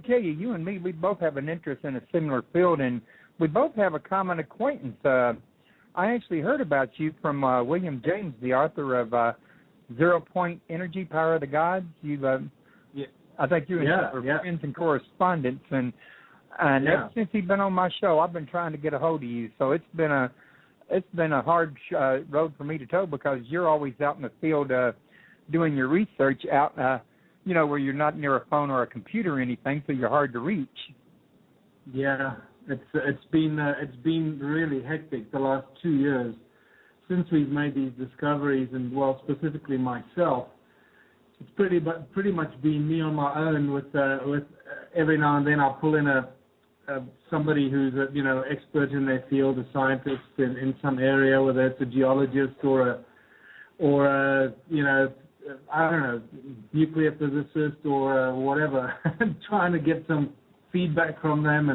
tell you, you and me, we both have an interest in a similar field, and we both have a common acquaintance. I actually heard about you from William James, the author of 0 Point Energy, Power of the Gods. I think you and him are friends and correspondents, and ever since he's been on my show, I've been trying to get a hold of you. So it's been a hard road for me to toe, because you're always out in the field doing your research out, where you're not near a phone or a computer or anything, so you're hard to reach. Yeah, it's been really hectic the last 2 years since we've made these discoveries, and specifically myself. It's pretty much been me on my own with every now and then I'll pull in somebody who's expert in their field, a scientist in some area, whether it's a geologist or I don't know, nuclear physicist or whatever, trying to get some feedback from them,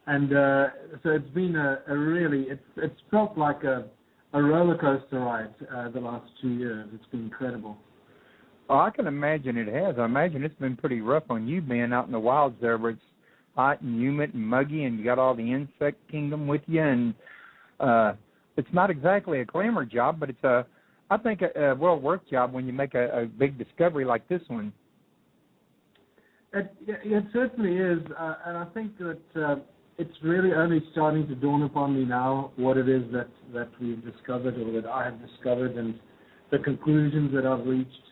and so it's been a really, it's felt like a roller coaster ride the last 2 years. It's been incredible. Oh, I can imagine it has. I imagine it's been pretty rough on you being out in the wilds there, where it's hot and humid and muggy, and you got all the insect kingdom with you, and it's not exactly a glamour job, but it's I think a well-worth job when you make a big discovery like this one. It certainly is, and I think that it's really only starting to dawn upon me now what it is that we've discovered, or that I have discovered, and the conclusions that I've reached.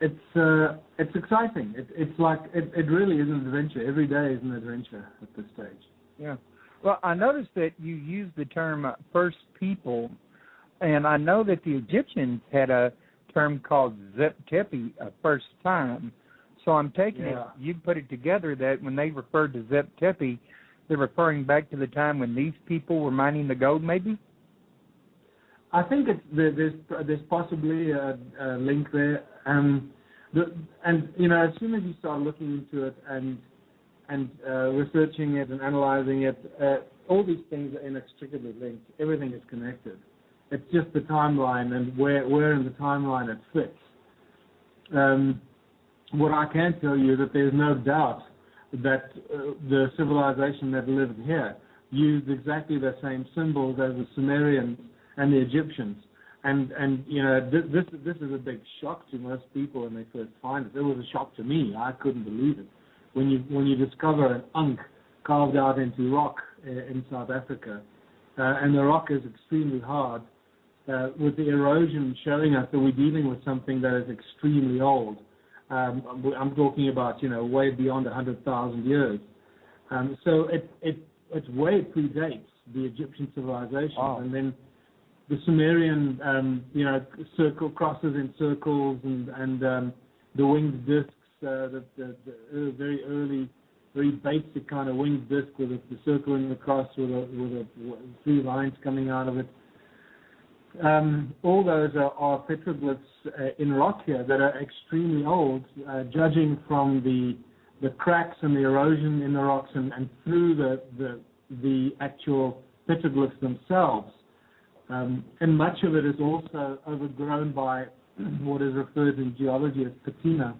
It's exciting. It's like it really is an adventure. Every day is an adventure at this stage. Yeah. Well, I noticed that you used the term first people, and I know that the Egyptians had a term called Zep Tepi, first time. So I'm taking it, you put it together that when they referred to Zep Tepi, they're referring back to the time when these people were mining the gold, maybe? I think there's possibly a link there, and as soon as you start looking into it and researching it and analyzing it, all these things are inextricably linked. Everything is connected. It's just the timeline and where in the timeline it fits. What I can tell you is that there's no doubt that the civilization that lived here used exactly the same symbols as the Sumerians and the Egyptians, and this is a big shock to most people when they first find it. It was a shock to me. I couldn't believe it when you discover an ankh carved out into rock in South Africa, and the rock is extremely hard, with the erosion showing us that we're dealing with something that is extremely old. I'm talking about way beyond 100,000 years. So it way predates the Egyptian civilization. Wow. And then the Sumerian, circle crosses in circles, and the winged discs, the very early, very basic kind of winged disc with the circle and the cross with a 3 lines coming out of it. All those are petroglyphs in rock here that are extremely old, judging from the cracks and the erosion in the rocks and through the actual petroglyphs themselves. And much of it is also overgrown by what is referred in geology as patina,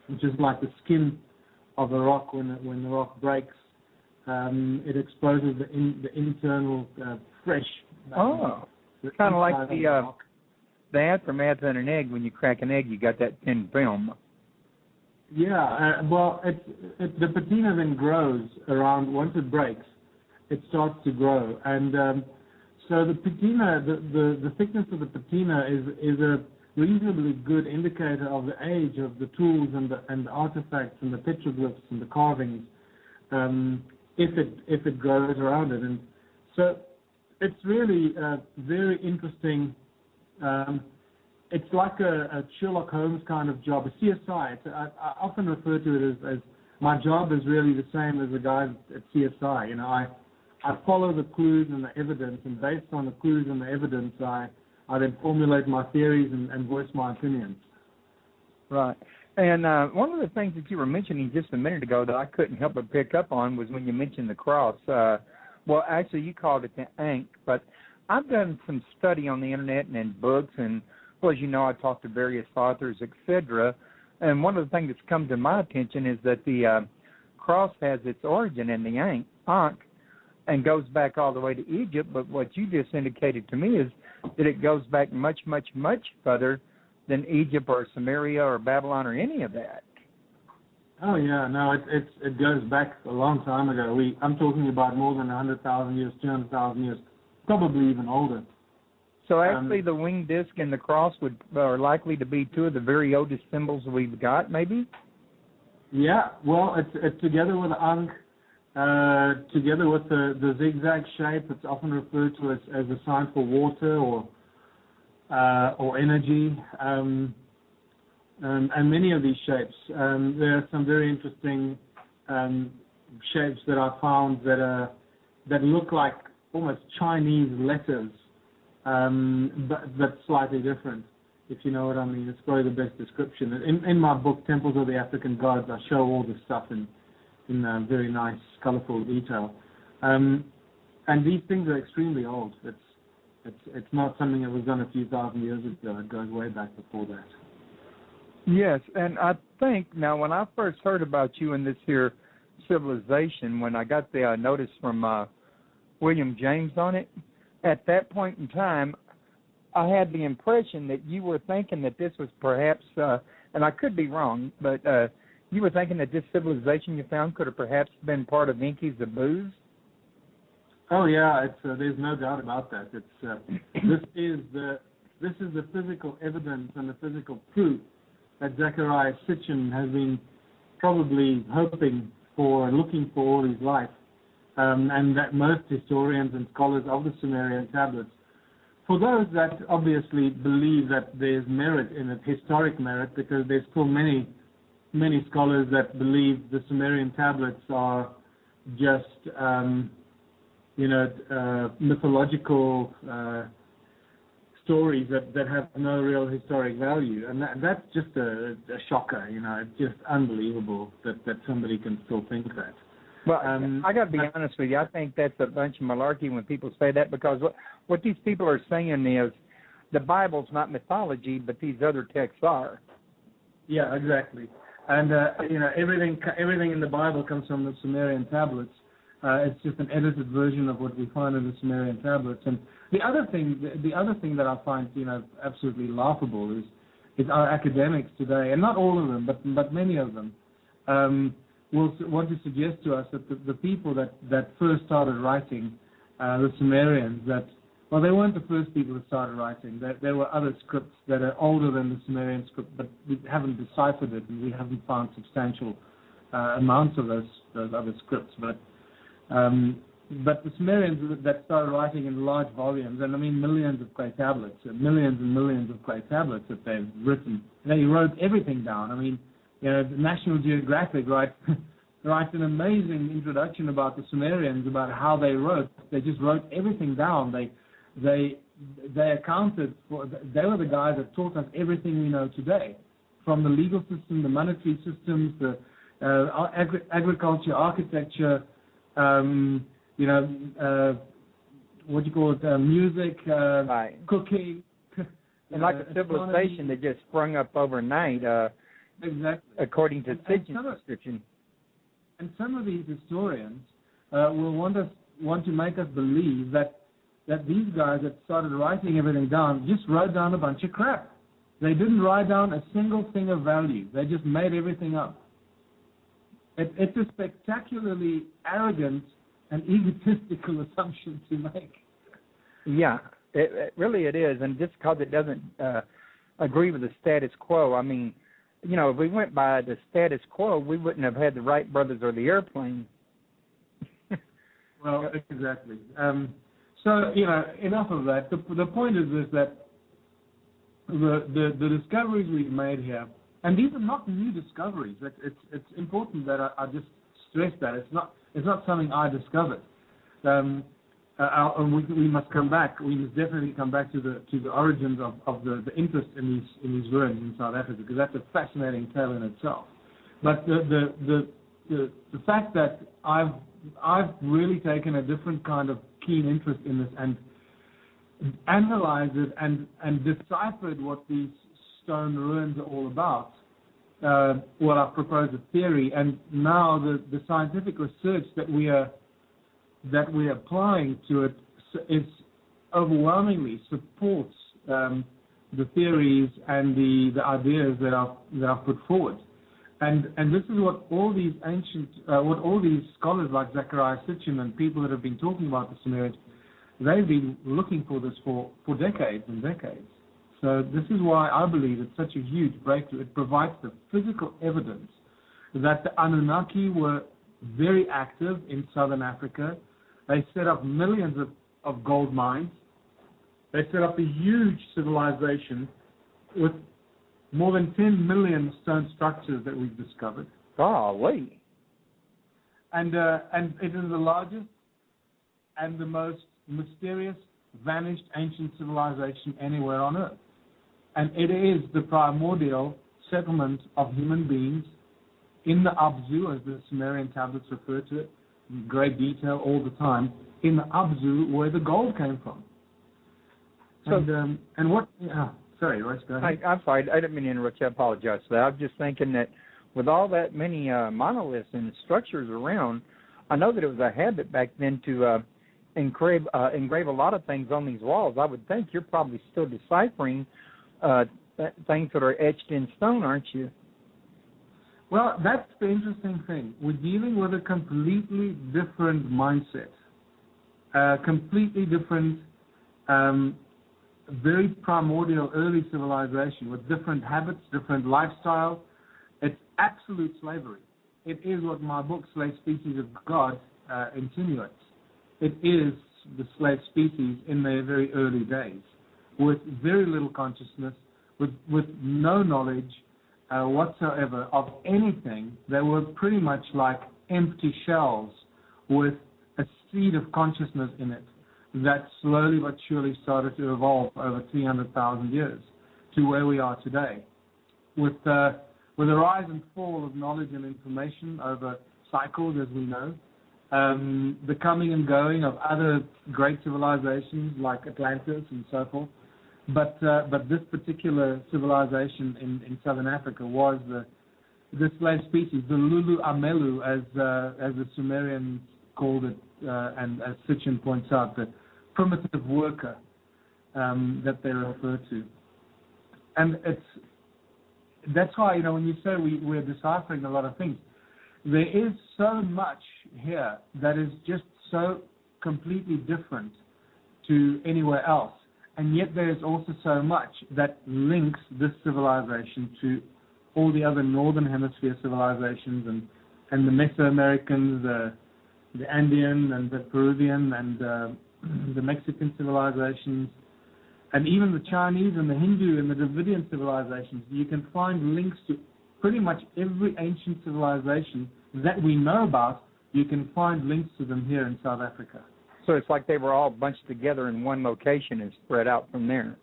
which is like the skin of the rock. When the rock breaks, it exposes the internal fresh. It's kind of like the aftermath in an egg. When you crack an egg, you got that thin film. Yeah, the patina then grows around. Once it breaks, it starts to grow, and so the patina, the thickness of the patina is a reasonably good indicator of the age of the tools and the artifacts and the petroglyphs and the carvings, if it grows around it. And so it's really very interesting. It's like a Sherlock Holmes kind of job, a CSI. I often refer to it as my job is really the same as the guys at CSI. I follow the clues and the evidence, and based on the clues and the evidence, I then formulate my theories and voice my opinions. Right. And one of the things that you were mentioning just a minute ago that I couldn't help but pick up on was when you mentioned the cross. Well, actually, you called it the ankh, but I've done some study on the Internet and in books, and, well, as you know, I talked to various authors, etc., And one of the things that's come to my attention is that the cross has its origin in the Ankh and goes back all the way to Egypt. But what you just indicated to me is that it goes back much, much, much further than Egypt or Samaria or Babylon or any of that. Oh yeah, no, it goes back a long time ago. I'm talking about more than 100,000 years, 200,000 years, probably even older. So actually, the winged disc and the cross are likely to be two of the very oldest symbols we've got, maybe. Yeah, well, it's together with the Ankh, together with the zigzag shape. It's often referred to as a sign for water or energy. And many of these shapes. There are some very interesting shapes that I found that look like almost Chinese letters, but slightly different, if you know what I mean. It's probably the best description. In my book, Temples of the African Gods, I show all this stuff in very nice, colorful detail. And these things are extremely old. It's not something that was done a few thousand years ago. It goes way back before that. Yes, and I think, now when I first heard about you in this here civilization, when I got the notice from William James on it, at that point in time, I had the impression that you were thinking that this was perhaps, and I could be wrong, but you were thinking that this civilization you found could have perhaps been part of Enki's Abuz? Oh yeah, there's no doubt about that. This is the physical evidence and the physical proof that Zecharia Sitchin has been probably looking for all his life, and that most historians and scholars of the Sumerian tablets, for those that obviously believe that there's merit in it, historic merit, because there's still many scholars that believe the Sumerian tablets are just mythological stories that have no real historic value, and that's just a shocker. It's just unbelievable that somebody can still think that. Well, I got to be honest with you. I think that's a bunch of malarkey when people say that, because what these people are saying is the Bible's not mythology, but these other texts are. Yeah, exactly. And everything in the Bible comes from the Sumerian tablets. It's just an edited version of what we find in the Sumerian tablets. And the other thing that I find absolutely laughable is our academics today, and not all of them, but many of them, will want to suggest to us that the people that first started writing, the Sumerians, they weren't the first people that started writing. There were other scripts that are older than the Sumerian script, but we haven't deciphered it, and we haven't found substantial amounts of those other scripts. But the Sumerians that started writing in large volumes, and I mean millions of clay tablets, millions and millions of clay tablets that they've written. They wrote everything down. I mean, National Geographic writes an amazing introduction about the Sumerians, about how they wrote. They just wrote everything down. They accounted for. They were the guys that taught us everything we know today, from the legal system, the monetary systems, the agriculture, architecture. What do you call it? Music, right. Cooking, and like a civilization that just sprung up overnight. Exactly. According to Sitchin's description. And some of these historians will want to make us believe that these guys that started writing everything down just wrote down a bunch of crap. They didn't write down a single thing of value. They just made everything up. It's a spectacularly arrogant and egotistical assumption to make. Yeah, it really is. And just because it doesn't agree with the status quo, I mean, if we went by the status quo, we wouldn't have had the Wright brothers or the airplane. Well, exactly. So, enough of that. The point is that the discoveries we've made here, and these are not new discoveries. It's important that I just stress that it's not something I discovered. And we must come back. We must definitely come back to the origins of the interest in these ruins in South Africa, because that's a fascinating tale in itself. But the fact that I've really taken a different kind of keen interest in this and analyzed it and deciphered what these stone ruins are all about I've proposed a theory, and now the scientific research that we're applying to it is overwhelmingly supports the theories and the ideas that are put forward. And this is what all these scholars like Zecharia Sitchin and people that have been talking about the Sumerians, they've been looking for this for decades and decades. So this is why I believe it's such a huge breakthrough. It provides the physical evidence that the Anunnaki were very active in southern Africa. They set up millions of gold mines. They set up a huge civilization with more than 10 million stone structures that we've discovered. Golly. And it is the largest and the most mysterious, vanished ancient civilization anywhere on Earth. And it is the primordial settlement of human beings in the Abzu, as the Sumerian tablets refer to it, in great detail all the time, in the Abzu where the gold came from. So, and what... sorry, Royce, go ahead. I'm sorry, I didn't mean to interrupt you. I apologize for that. I was just thinking that with all that many monoliths and structures around, I know that it was a habit back then to engrave a lot of things on these walls. I would think you're probably still deciphering things that are etched in stone, aren't you? Well, that's the interesting thing. We're dealing with a completely different mindset, completely different, very primordial early civilization with different habits, different lifestyle. It's absolute slavery. It is what my book, Slave Species of God, insinuates. It is the slave species in their very early days, with very little consciousness, with no knowledge whatsoever of anything. They were pretty much like empty shells with a seed of consciousness in it that slowly but surely started to evolve over 300,000 years to where we are today. With the rise and fall of knowledge and information over cycles, as we know, the coming and going of other great civilizations like Atlantis and so forth. But this particular civilization in southern Africa was the slave species, the Lulu Amelu, as the Sumerians called it, and as Sitchin points out, the primitive worker that they refer to. And that's why, when you say we're deciphering a lot of things, there is so much here that is just so completely different to anywhere else. And yet there is also so much that links this civilization to all the other northern hemisphere civilizations and the Mesoamericans, the Andean and the Peruvian and the Mexican civilizations, and even the Chinese and the Hindu and the Dravidian civilizations. You can find links to pretty much every ancient civilization that we know about. You can find links to them here in South Africa. So it's like they were all bunched together in one location and spread out from there.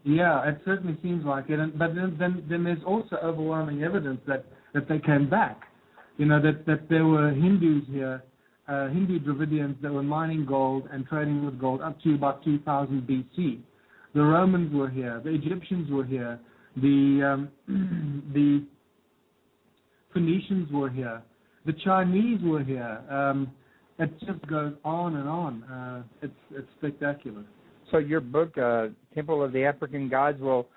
Yeah, it certainly seems like it. But then there's also overwhelming evidence that they came back. That there were Hindus here, Hindu Dravidians that were mining gold and trading with gold up to about 2000 BC. The Romans were here. The Egyptians were here. The Phoenicians were here. The Chinese were here. It just goes on and on. It's spectacular. So your book, Temple of the African Gods, will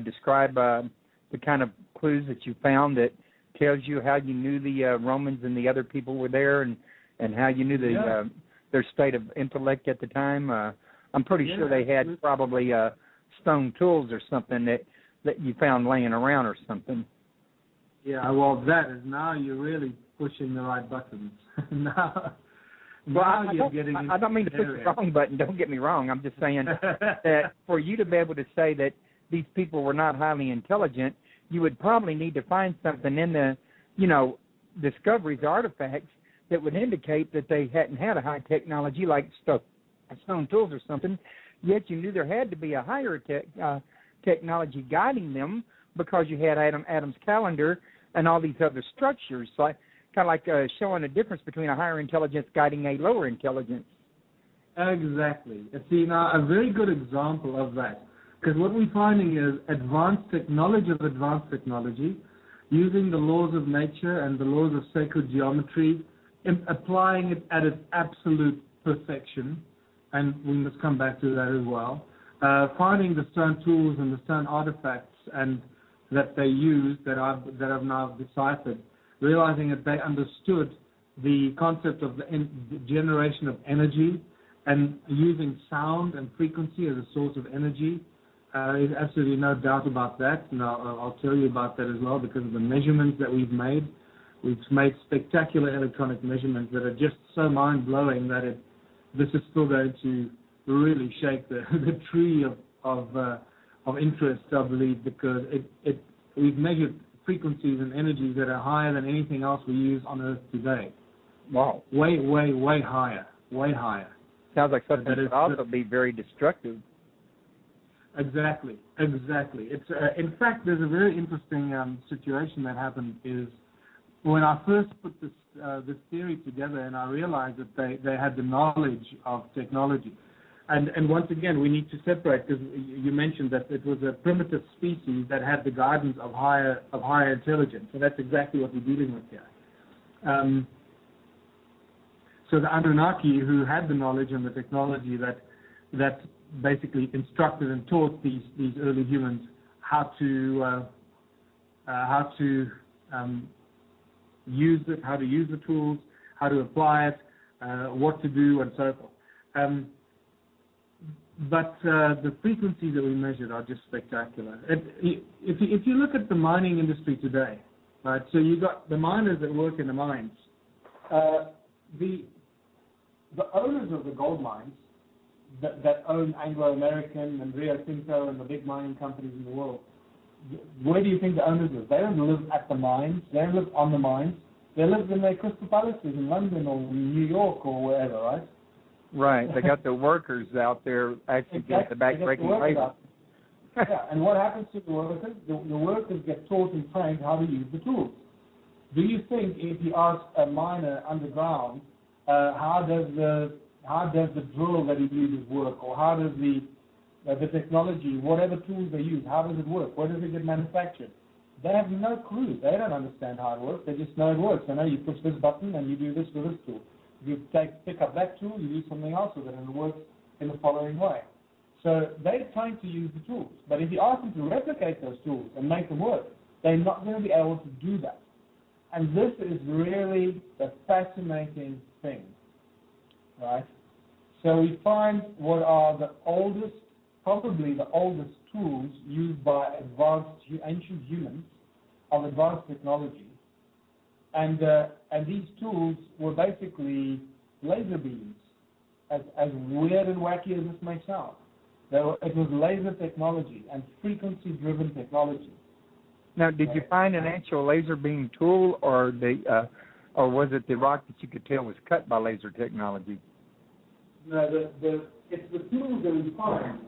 describe the kind of clues that you found that tells you how you knew the Romans and the other people were there, and how you knew their state of intellect at the time. I'm pretty sure they had probably stone tools or something that you found laying around or something. Yeah, well, that is, now you're really pushing the right buttons. now I you're getting I don't mean to push the wrong button. Don't get me wrong. I'm just saying that for you to be able to say that these people were not highly intelligent, you would probably need to find something in the, discoveries, artifacts that would indicate that they hadn't had a high technology like stone tools or something. Yet you knew there had to be a higher technology guiding them, because you had Adam's calendar and all these other structures. So kind of like showing a difference between a higher intelligence guiding a lower intelligence. Exactly. See, now, a very good example of that, because what we're finding is advanced technology, using the laws of nature and the laws of sacred geometry, applying it at its absolute perfection, and we must come back to that as well. Finding the stone tools and the stone artifacts and that they used that I've now deciphered, realizing that they understood the concept of the generation of energy and using sound and frequency as a source of energy. There's absolutely no doubt about that, and I'll tell you about that as well because of the measurements that we've made. We've made spectacular electronic measurements that are just so mind-blowing that this is still going to really shake the tree of interest, I believe, because we've measured frequencies and energies that are higher than anything else we use on Earth today. Wow. Way, way, way higher. Way higher. Sounds like something that could also be very destructive. Exactly. It's in fact, there's a very interesting situation that happened is when I first put this theory together, and I realized that they had the knowledge of technology. And once again, we need to separate because you mentioned that it was a primitive species that had the guidance of higher intelligence. So that's exactly what we're dealing with here. So the Anunnaki, who had the knowledge and the technology that basically instructed and taught these early humans how to use it, how to use the tools, how to apply it, what to do, and so forth. But the frequencies that we measured are just spectacular. If you look at the mining industry today, right? So you got the miners that work in the mines. The owners of the gold mines that own Anglo American and Rio Tinto and the big mining companies in the world, where do you think the owners live? They don't live at the mines. They don't live on the mines. They live in their crystal palaces in London or in New York or wherever, right? Right. They got the workers out there actually get the back-breaking labor. Yeah, and what happens to the workers? The workers get taught and trained how to use the tools. Do you think if you ask a miner underground, how does the drill that he uses work, or how does the technology, whatever tools they use, how does it work? Where does it get manufactured? They have no clue. They don't understand how it works. They just know it works. They know you push this button and you do this with this tool. You pick up that tool, you do something else with it, and it works in the following way. So they're trying to use the tools. But if you ask them to replicate those tools and make them work, they're not going to be able to do that. And this is really the fascinating thing, right? So we find what are the oldest, probably the oldest tools used by ancient humans of advanced technology. And these tools were basically laser beams, as weird and wacky as this may sound. It was laser technology and frequency-driven technology. Now, did you find an actual laser beam tool, or was it the rock that you could tell was cut by laser technology? No, it's the tools that we find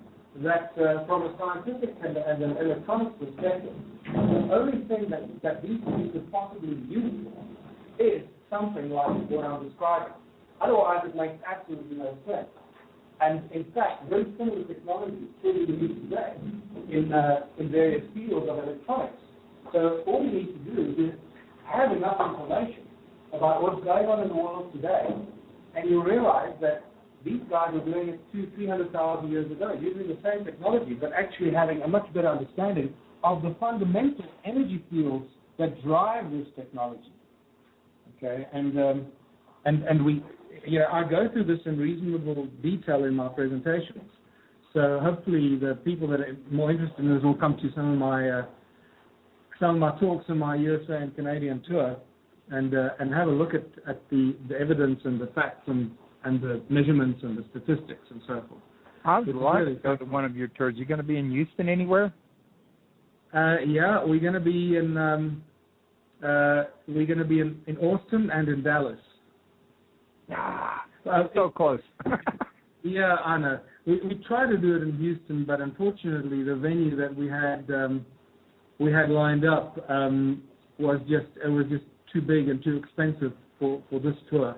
that, from a scientific and an electronics perspective, the only thing that these tools could possibly be used for is something like what I'm describing. Otherwise, it makes absolutely no sense. And in fact, very similar technology still being used today in various fields of electronics. So all you need to do is have enough information about what's going on in the world today, and you realize that these guys were doing it 200,000-300,000 years ago, using the same technology, but actually having a much better understanding of the fundamental energy fields that drive this technology. Okay, and we, I go through this in reasonable detail in my presentations. So hopefully the people that are more interested in this will come to some of my talks on my USA and Canadian tour, and have a look at the evidence and the facts and the measurements and the statistics and so forth. I would like to go to one of your tours. You going to be in Houston anywhere? Yeah, we're going to be in Austin and in Dallas. So close. Yeah, I know. We tried to do it in Houston, but unfortunately, the venue that we had lined up was just too big and too expensive for this tour.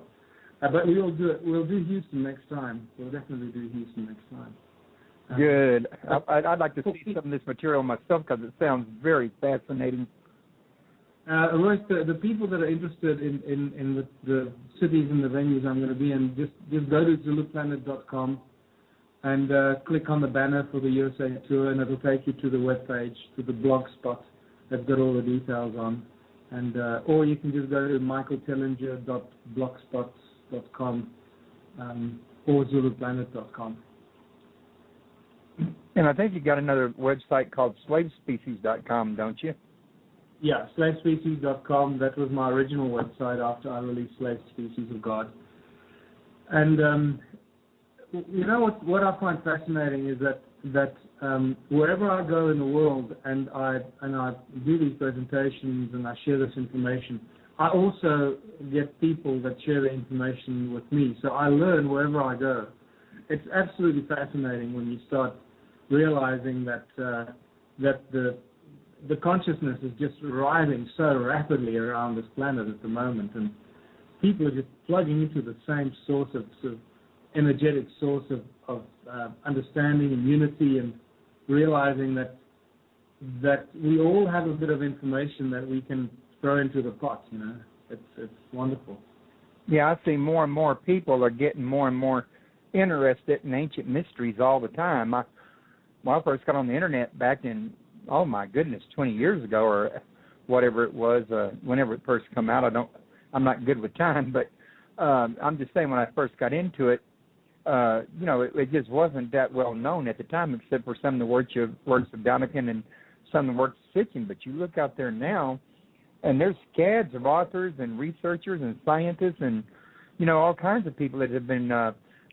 But we'll do it. We'll do Houston next time. We'll definitely do Houston next time. Good. I'd like to see some of this material myself because it sounds very fascinating. Royce, the people that are interested in the cities and the venues I'm going to be in, just go to ZuluPlanet.com and click on the banner for the USA tour, and it'll take you to the webpage, to the blog spot that's got all the details on. And or you can just go to michaeltellinger.blogspot.com or ZuluPlanet.com. And I think you got another website called slavespecies.com, don't you? Yeah, slavespecies.com. That was my original website after I released Slave Species of God. And you know what I find fascinating is that wherever I go in the world and I do these presentations and I share this information, I also get people that share the information with me. So I learn wherever I go. It's absolutely fascinating when you start realizing that the consciousness is just rising so rapidly around this planet at the moment, and people are just plugging into the same source of sort of energetic source of understanding and unity, and realizing that we all have a bit of information that we can throw into the pot. You know, it's wonderful. Yeah, I see more and more people are getting more and more interested in ancient mysteries all the time. When I first got on the internet back in, oh my goodness, 20 years ago or whatever it was, whenever it first come out, I'm not good with time, but I'm just saying when I first got into it, you know, it just wasn't that well known at the time, except for some of the works of Donican and some of the works of Sitchin. But you look out there now, and there's scads of authors and researchers and scientists and, you know, all kinds of people that have been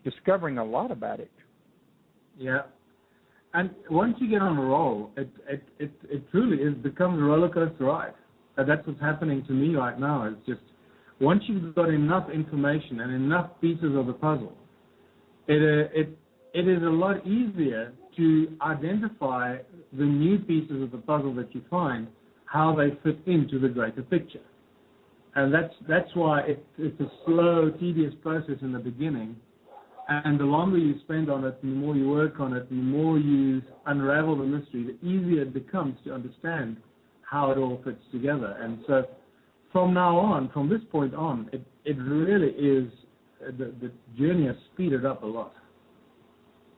discovering a lot about it. Yeah. And once you get on a roll, it truly becomes a roller coaster ride. That's what's happening to me right now. It's just once you've got enough information and enough pieces of the puzzle, it is a lot easier to identify the new pieces of the puzzle that you find, how they fit into the greater picture. And that's why it's a slow, tedious process in the beginning. And the longer you spend on it, and the more you work on it, and the more you unravel the mystery, the easier it becomes to understand how it all fits together. And so from now on, from this point on, it really is, the journey has speeded up a lot.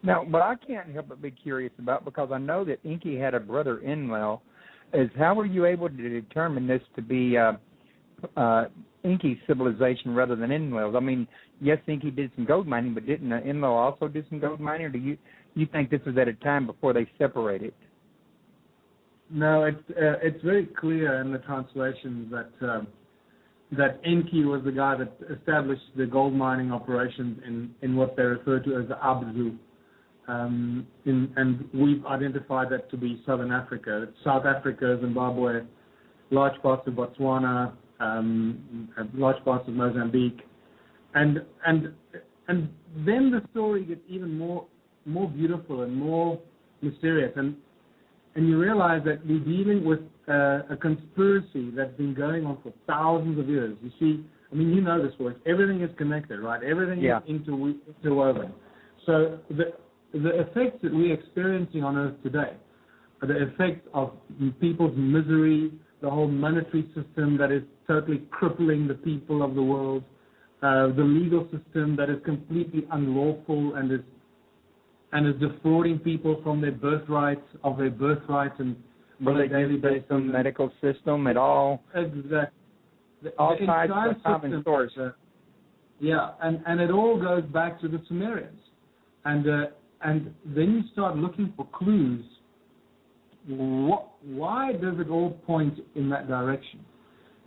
Now, what I can't help but be curious about, because I know that Enki had a brother Enlil, is how were you able to determine this to be Enki's civilization rather than Enlil's? I mean, yes, Enki did some gold mining, but didn't Enlil also do some gold mining, or do you think this was at a time before they separated? No, it's very clear in the translations that Enki was the guy that established the gold mining operations in what they refer to as the Abzu. And we've identified that to be Southern Africa. It's South Africa, Zimbabwe, large parts of Botswana, large parts of Mozambique, and then the story gets even more beautiful and more mysterious, and you realize that we're dealing with a conspiracy that's been going on for thousands of years. You see, I mean, you know this works. Everything is connected, right? Everything is interwoven. So the effects that we're experiencing on Earth today are the effects of people's misery, the whole monetary system that is totally crippling the people of the world, the legal system that is completely unlawful and is defrauding people from their birthrights and on a daily basis. The medical system at all. Exactly. All sides of the common source. And it all goes back to the Sumerians. And then you start looking for clues. Why does it all point in that direction?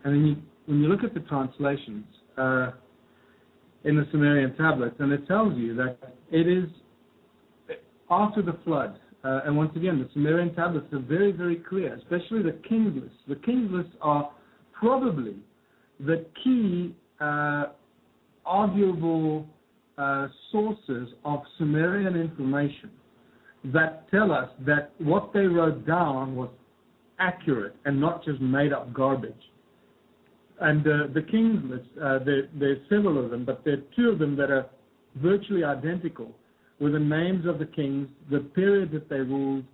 And then when you look at the translations in the Sumerian tablets, and it tells you that it is after the flood. And once again, the Sumerian tablets are very, very clear, especially the King's Lists. The King's Lists are probably the key arguable sources of Sumerian information that tell us that what they wrote down was accurate and not just made up garbage. And the King's List, there's several of them, but there are two of them that are virtually identical, with the names of the kings, the period that they ruled,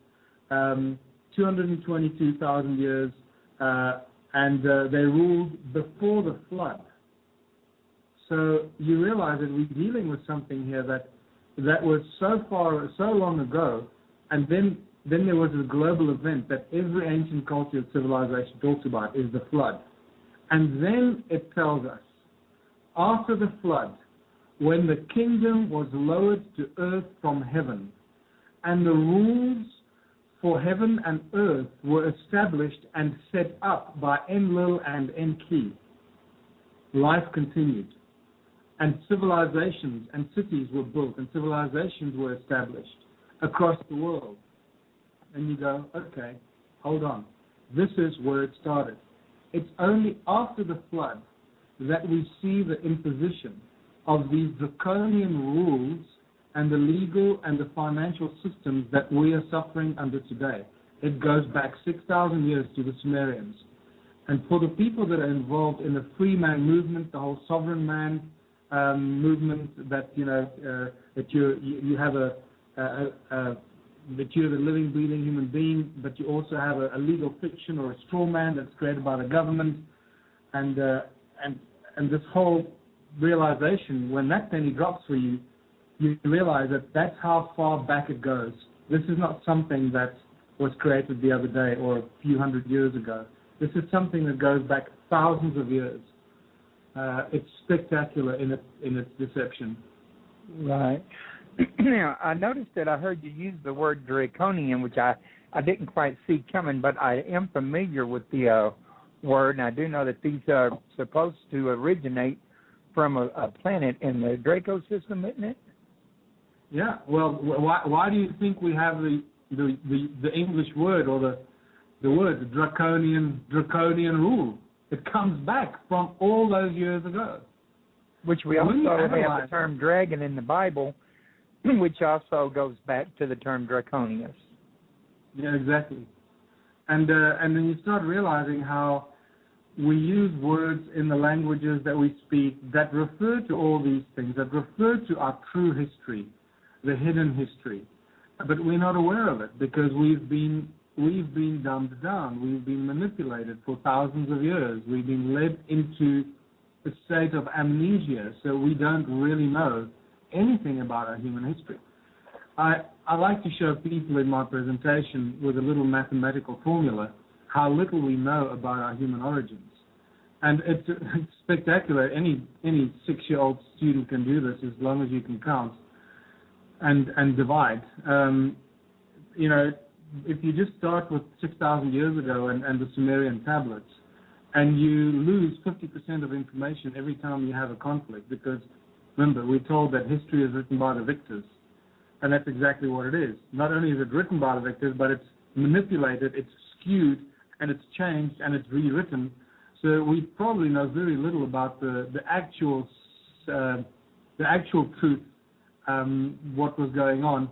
222,000 years, and they ruled before the flood. So you realize that we're dealing with something here that was so long ago, and then there was a global event that every ancient culture of civilization talks about, is the flood. And then it tells us, after the flood, when the kingdom was lowered to earth from heaven, and the rules for heaven and earth were established and set up by Enlil and Enki, life continued. And civilizations and cities were built and civilizations were established across the world. And you go, okay, hold on. This is where it started. It's only after the flood that we see the imposition of these draconian rules and the legal and the financial systems that we are suffering under today. It goes back 6,000 years to the Sumerians. And for the people that are involved in the free man movement, the whole sovereign man movement, that that you have that you're the living, breathing human being, but you also have a legal fiction or a straw man that's created by the government, and this whole realization, when that penny drops for you, you realize that that's how far back it goes. This is not something that was created the other day or a few hundred years ago. This is something that goes back thousands of years. It's spectacular in its deception. Right. Now, I noticed that I heard you use the word draconian, which I didn't quite see coming, but I am familiar with the word, and I do know that these are supposed to originate from a planet in the Draco system, isn't it? Yeah. Well, why do you think we have the English word or the word draconian rule? It comes back from all those years ago. Which we also have the term dragon in the Bible, which also goes back to the term draconius. Yeah, exactly. And then you start realizing how we use words in the languages that we speak that refer to all these things, that refer to our true history, the hidden history. But we're not aware of it because we've been dumbed down. We've been manipulated for thousands of years. We've been led into a state of amnesia, so we don't really know anything about our human history. I like to show people in my presentation with a little mathematical formula how little we know about our human origins. And it's spectacular. Any 6-year-old student can do this as long as you can count and divide. If you just start with 6,000 years ago and the Sumerian tablets, and you lose 50% of information every time you have a conflict, because remember, we're told that history is written by the victors, and that's exactly what it is. Not only is it written by the victors, but it's manipulated, it's skewed, and it's changed, and it's rewritten. So we probably know very little about the actual truth, what was going on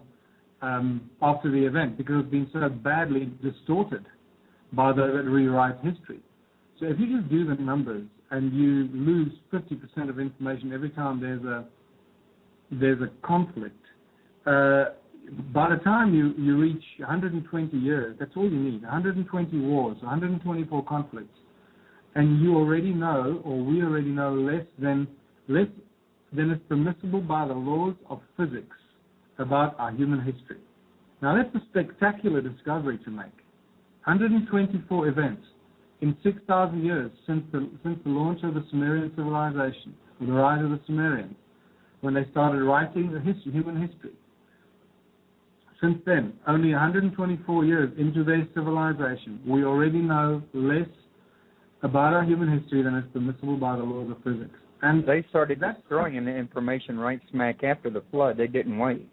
after the event, because it's been so badly distorted by those that rewrite history. So if you just do the numbers and you lose 50% of information every time there's a conflict, by the time you reach 120 years, that's all you need, 120 wars, 124 conflicts, and you already know, or we already know, less than is permissible by the laws of physics about our human history. Now that's a spectacular discovery to make. 124 events in 6,000 years since the launch of the Sumerian civilization, or the rise of the Sumerians, when they started writing the human history. Since then, only 124 years into their civilization, we already know less about our human history than is permissible by the laws of physics. And they started destroying the information right smack after the flood. They didn't wait.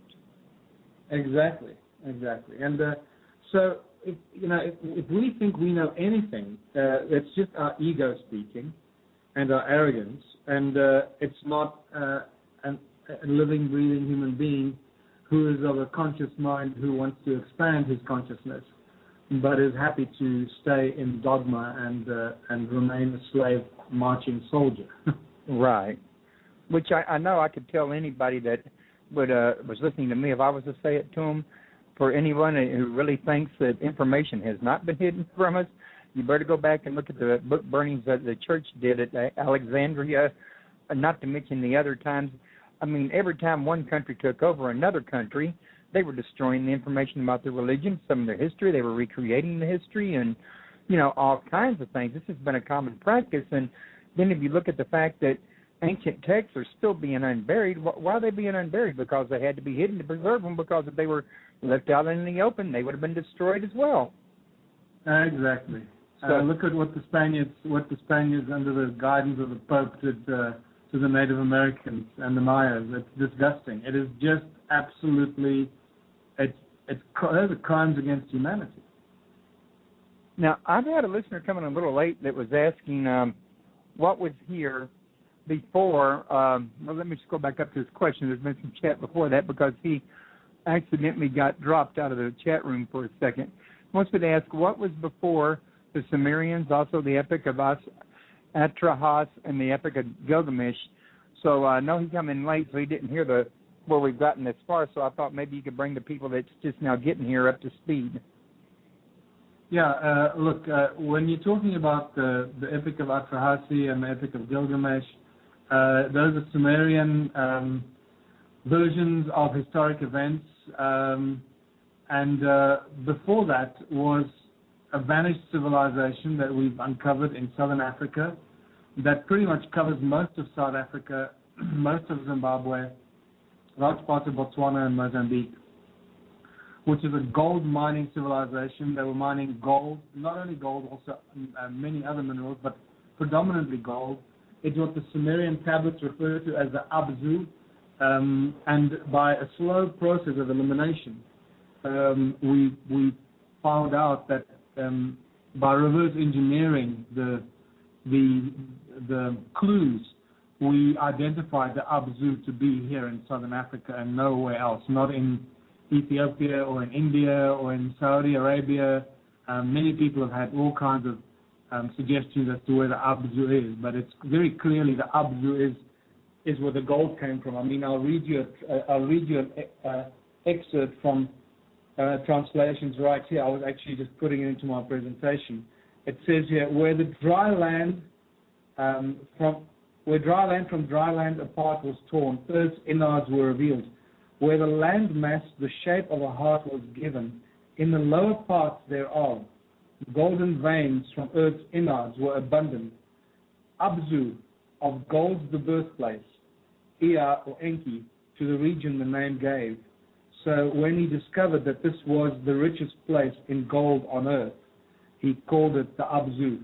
Exactly. And so, if we think we know anything, it's just our ego speaking and our arrogance, and it's not a living, breathing human being who is of a conscious mind who wants to expand his consciousness, but is happy to stay in dogma and remain a slave marching soldier. Right. Which I know I could tell anybody that was listening to me, if I was to say it to them, for anyone who really thinks that information has not been hidden from us, You better go back and look at the book burnings that the church did at Alexandria, not to mention the other times. I mean, every time one country took over another country, they were destroying the information about their religion, some of their history. They were recreating the history and, all kinds of things. This has been a common practice. And then if you look at the fact that ancient texts are still being unburied, why are they being unburied? Because they had to be hidden to preserve them, because if they were left out in the open, they would have been destroyed as well. Exactly. So look at what the Spaniards under the guidance of the Pope did to the Native Americans and the Mayas. It's disgusting. It is just absolutely, those are crimes against humanity. Now, I've had a listener coming a little late that was asking what was here before. Well, let me just go back up to his question. There's been some chat before that because he accidentally got dropped out of the chat room for a second. He wants me to ask what was before the Sumerians, also the Epic of Atrahasis and the Epic of Gilgamesh. So I know he come in late, so he didn't hear where we've gotten this far, so I thought maybe you could bring the people that's just now getting here up to speed. Yeah, look, when you're talking about the Epic of Atrahasis and the Epic of Gilgamesh, those are Sumerian versions of historic events, and before that was a vanished civilization that we've uncovered in southern Africa that pretty much covers most of South Africa, most of Zimbabwe, large parts of Botswana and Mozambique, which is a gold mining civilization. They were mining gold, not only gold, also many other minerals, but predominantly gold. It's what the Sumerian tablets refer to as the Abzu, and by a slow process of elimination, we found out that by reverse engineering the clues, we identified the Abzu to be here in southern Africa and nowhere else, not in Ethiopia or in India or in Saudi Arabia. Many people have had all kinds of suggestions as to where the Abzu is, but it's very clearly the Abzu is where the gold came from. I mean, I'll read you an excerpt from translations right here. I was actually just putting it into my presentation. It says here, where dry land from dry land apart was torn, Earth's innards were revealed. Where the land mass, the shape of a heart was given, in the lower parts thereof, golden veins from Earth's innards were abundant. Abzu, of gold's the birthplace, Ea or Enki, to the region the name gave. So when he discovered that this was the richest place in gold on Earth, he called it the Abzu.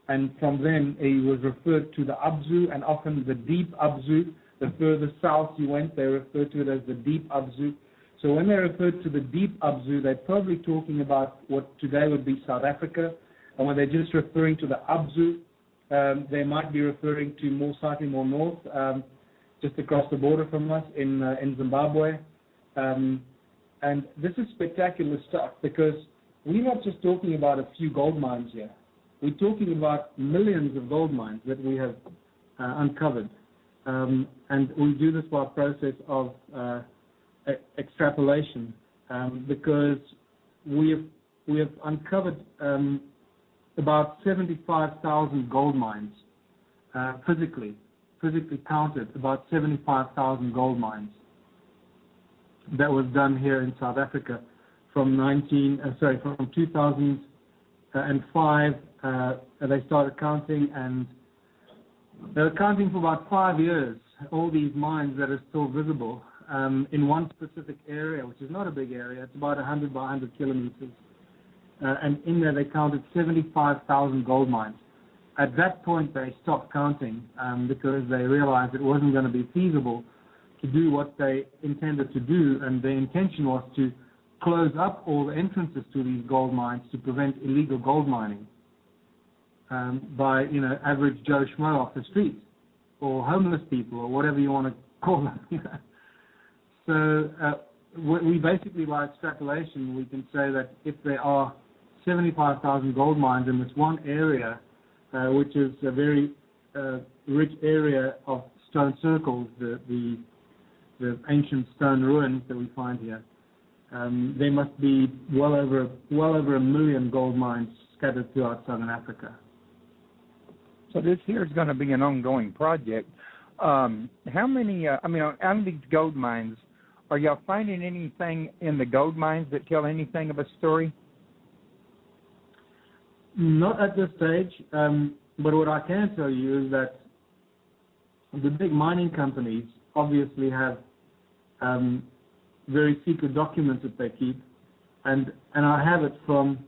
And from then he was referred to the Abzu, and often the deep Abzu. The further south you went, they referred to it as the deep Abzu. So when they referred to the deep Abzu, they're probably talking about what today would be South Africa. And when they're just referring to the Abzu, they might be referring to slightly more north, just across the border from us in Zimbabwe. And this is spectacular stuff, because we're not just talking about a few gold mines here. We're talking about millions of gold mines that we have uncovered. And we do this by a process of extrapolation, because we have uncovered about 75,000 gold mines, physically counted, about 75,000 gold mines. That was done here in South Africa from 2005. They started counting, and they were counting for about 5 years, all these mines that are still visible in one specific area, which is not a big area. It's about 100 by 100 kilometers. And in there they counted 75,000 gold mines. At that point they stopped counting because they realized it wasn't going to be feasible to do what they intended to do, and their intention was to close up all the entrances to these gold mines to prevent illegal gold mining by average Joe Schmo off the street, or homeless people, or whatever you want to call them. So we basically, by extrapolation, we can say that if there are 75,000 gold mines in this one area, which is a very rich area of stone circles, the ancient stone ruins that we find here, there must be well over a million gold mines scattered throughout southern Africa. So this here is going to be an ongoing project. How many, out of these gold mines, are y'all finding anything in the gold mines that tell anything of a story? Not at this stage, but what I can tell you is that the big mining companies obviously have very secret documents that they keep, and I have it from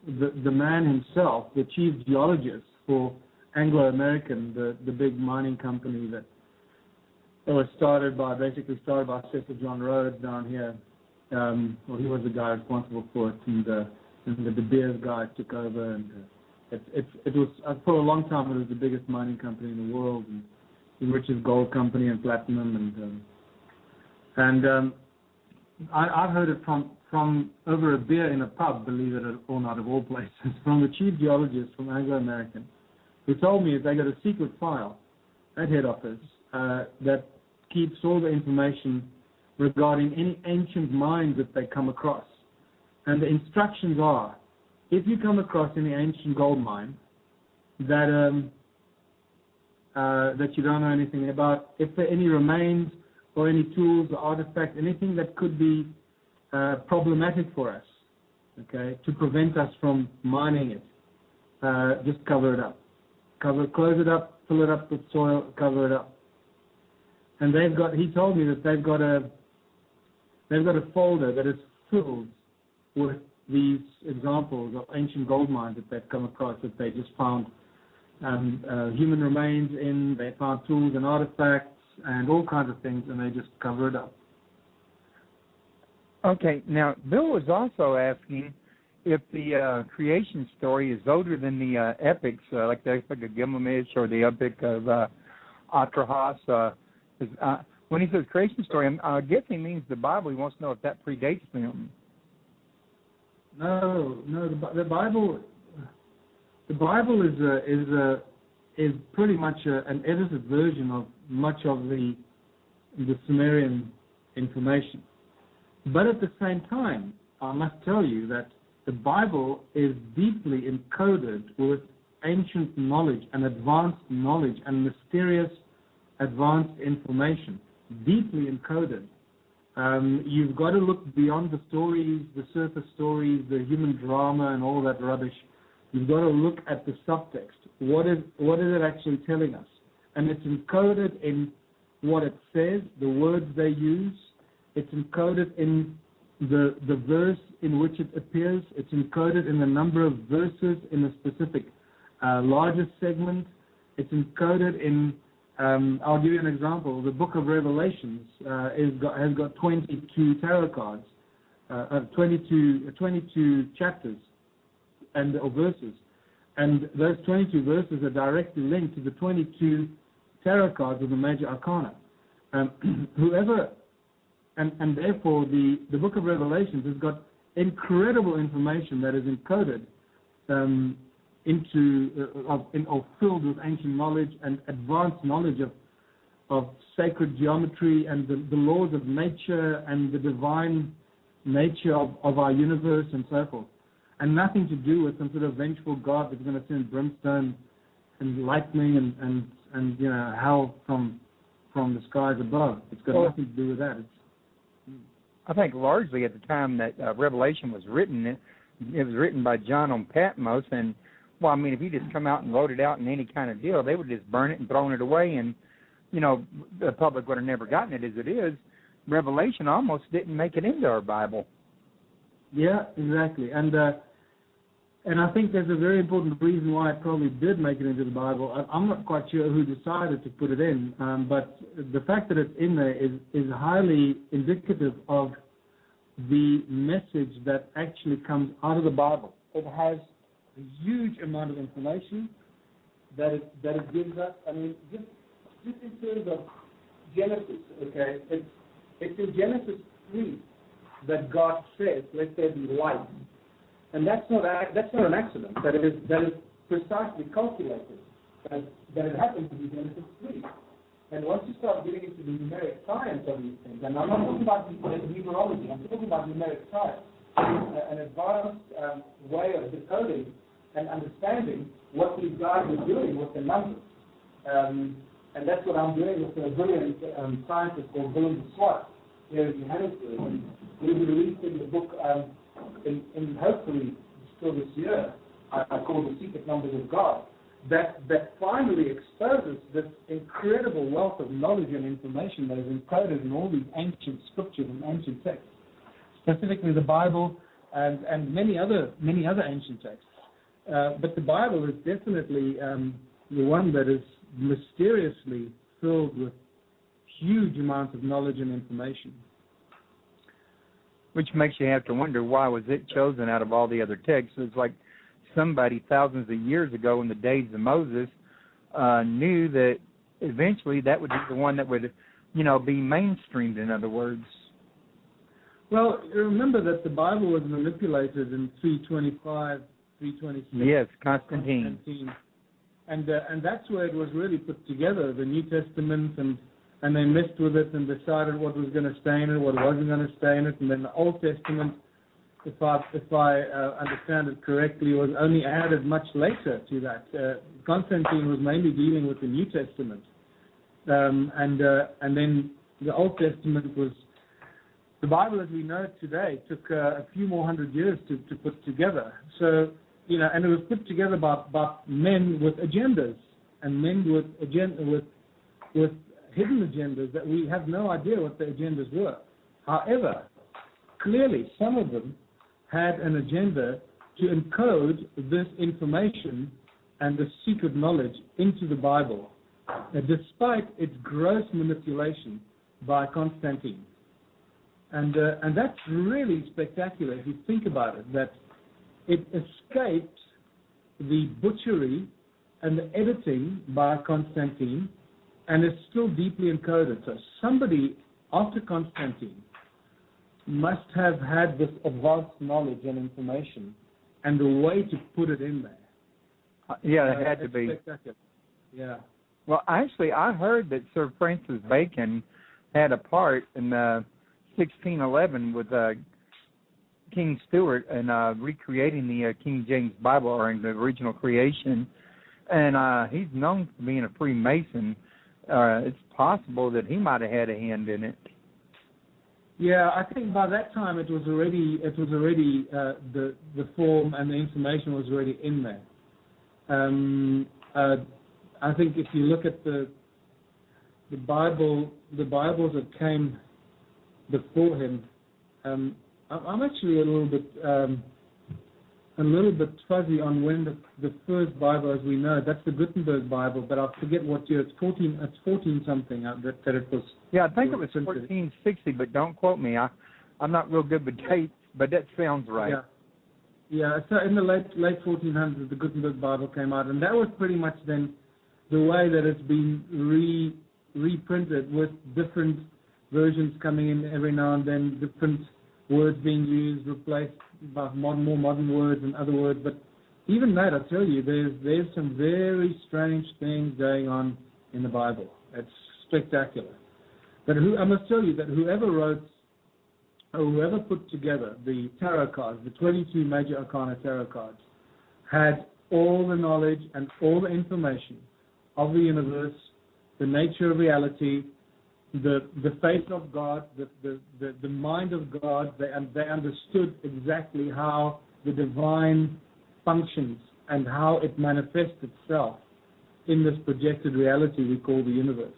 the man himself, the chief geologist for Anglo American, the big mining company that was started by Cecil John Rhodes down here. Well, he was the guy responsible for it, and the De Beers guy took over, and it was for a long time it was the biggest mining company in the world, and the richest gold company and platinum, and I've heard it from over a beer in a pub, believe it or not, of all places, from the chief geologist from Anglo American, who told me that they got a secret file at head office that keeps all the information regarding any ancient mines that they come across. And the instructions are, if you come across any ancient gold mine that you don't know anything about, if there are any remains or any tools or artifacts, anything that could be problematic for us, okay, to prevent us from mining it, just cover it up. Close it up, fill it up with soil, cover it up. And he told me that they've got a folder that is filled with these examples of ancient gold mines that they've come across, that they just found human remains in, they found tools and artifacts and all kinds of things, and they just cover it up. Okay, now Bill was also asking if the creation story is older than the epics, like the Epic of Gilgamesh or the Epic of Atrahasis. When he says creation story, I guess he means the Bible. He wants to know if that predates them. No, the Bible is pretty much an edited version of much of the Sumerian information. But at the same time, I must tell you that the Bible is deeply encoded with ancient knowledge and advanced knowledge and mysterious advanced information, deeply encoded. You've got to look beyond the stories, the surface stories, the human drama and all that rubbish. You've got to look at the subtext. What is it actually telling us? And it's encoded in what it says, the words they use. It's encoded in the verse in which it appears. It's encoded in the number of verses in a specific larger segment. It's encoded in, I'll give you an example. The book of Revelations has got 22 tarot cards, 22 chapters or verses. And those 22 verses are directly linked to the 22 tarot cards of the major arcana. And therefore, the book of Revelations has got incredible information that is encoded or filled with ancient knowledge and advanced knowledge of sacred geometry and the laws of nature and the divine nature of our universe and so forth. And nothing to do with some sort of vengeful God that's going to send brimstone and lightning and hell from the skies above. It's got nothing to do with that. I think largely at the time that Revelation was written, it was written by John on Patmos, and if he just come out and wrote it out in any kind of deal, they would just burn it and thrown it away, and the public would have never gotten it as it is. Revelation almost didn't make it into our Bible. Yeah, exactly, and I think there's a very important reason why it probably did make it into the Bible. I'm not quite sure who decided to put it in, but the fact that it's in there is highly indicative of the message that actually comes out of the Bible. It has a huge amount of information that it gives us. I mean, just in terms of Genesis, okay, it's in Genesis 3 that God says, "Let there be light." And that's not an accident. That is precisely calculated. That it happens to be Genesis 3. And once you start getting into the numeric science of these things, and I'm not talking about numerology, I'm talking about numeric science, an advanced way of decoding and understanding what these guys are doing with the numbers. And that's what I'm doing with a brilliant scientist called Willem de Swart here in Johannesburg. And we'll be releasing the book in hopefully still this year. I call The Secret Numbers of God. That finally exposes this incredible wealth of knowledge and information that is encoded in all these ancient scriptures and ancient texts, specifically the Bible and many other ancient texts. But the Bible is definitely the one that is mysteriously filled with huge amounts of knowledge and information. Which makes you have to wonder, why was it chosen out of all the other texts? It's like somebody thousands of years ago in the days of Moses knew that eventually that would be the one that would, be mainstreamed, in other words. Well, remember that the Bible was manipulated in 325, 326. Yes, Constantine. And that's where it was really put together, the New Testament, and they messed with it and decided what was going to stay in it, what wasn't going to stay in it, and then the Old Testament, if I understand it correctly, was only added much later to that. Constantine was mainly dealing with the New Testament, and then the Old Testament was, the Bible as we know it today took a few more hundred years to put together. So, and it was put together by men with agendas, and men with hidden agendas that we have no idea what the agendas were. However, clearly some of them had an agenda to encode this information and the secret knowledge into the Bible, despite its gross manipulation by Constantine. And that's really spectacular if you think about it, that it escaped the butchery and the editing by Constantine and is still deeply encoded. So somebody after Constantine must have had this advanced knowledge and information and a way to put it in there. Yeah, it had to be. Spectacular. Yeah. Well, actually, I heard that Sir Francis Bacon had a part in 1611 with King Stuart in recreating the King James Bible, or in the original creation. And he's known for being a Freemason. It's possible that he might have had a hand in it. Yeah, I think by that time it was already the form and the information was already in there. I think if you look at the Bibles that came before him, I'm actually a little bit fuzzy on when the first Bible, as we know, that's the Gutenberg Bible, but I forget what year. It's 14 something that it was. Yeah, I think it was 1460, but don't quote me. I'm not real good with dates, but that sounds right. Yeah. So in the late 1400s, the Gutenberg Bible came out, and that was pretty much then the way that it's been reprinted, with different versions coming in every now and then, different words being used, replaced by more modern words and other words. But even that, I tell you, there's some very strange things going on in the Bible. It's spectacular. But I must tell you that whoever put together the tarot cards, the 22 major arcana tarot cards, had all the knowledge and all the information of the universe, the nature of reality, the face of God, the mind of God. They understood exactly how the divine functions and how it manifests itself in this projected reality we call the universe.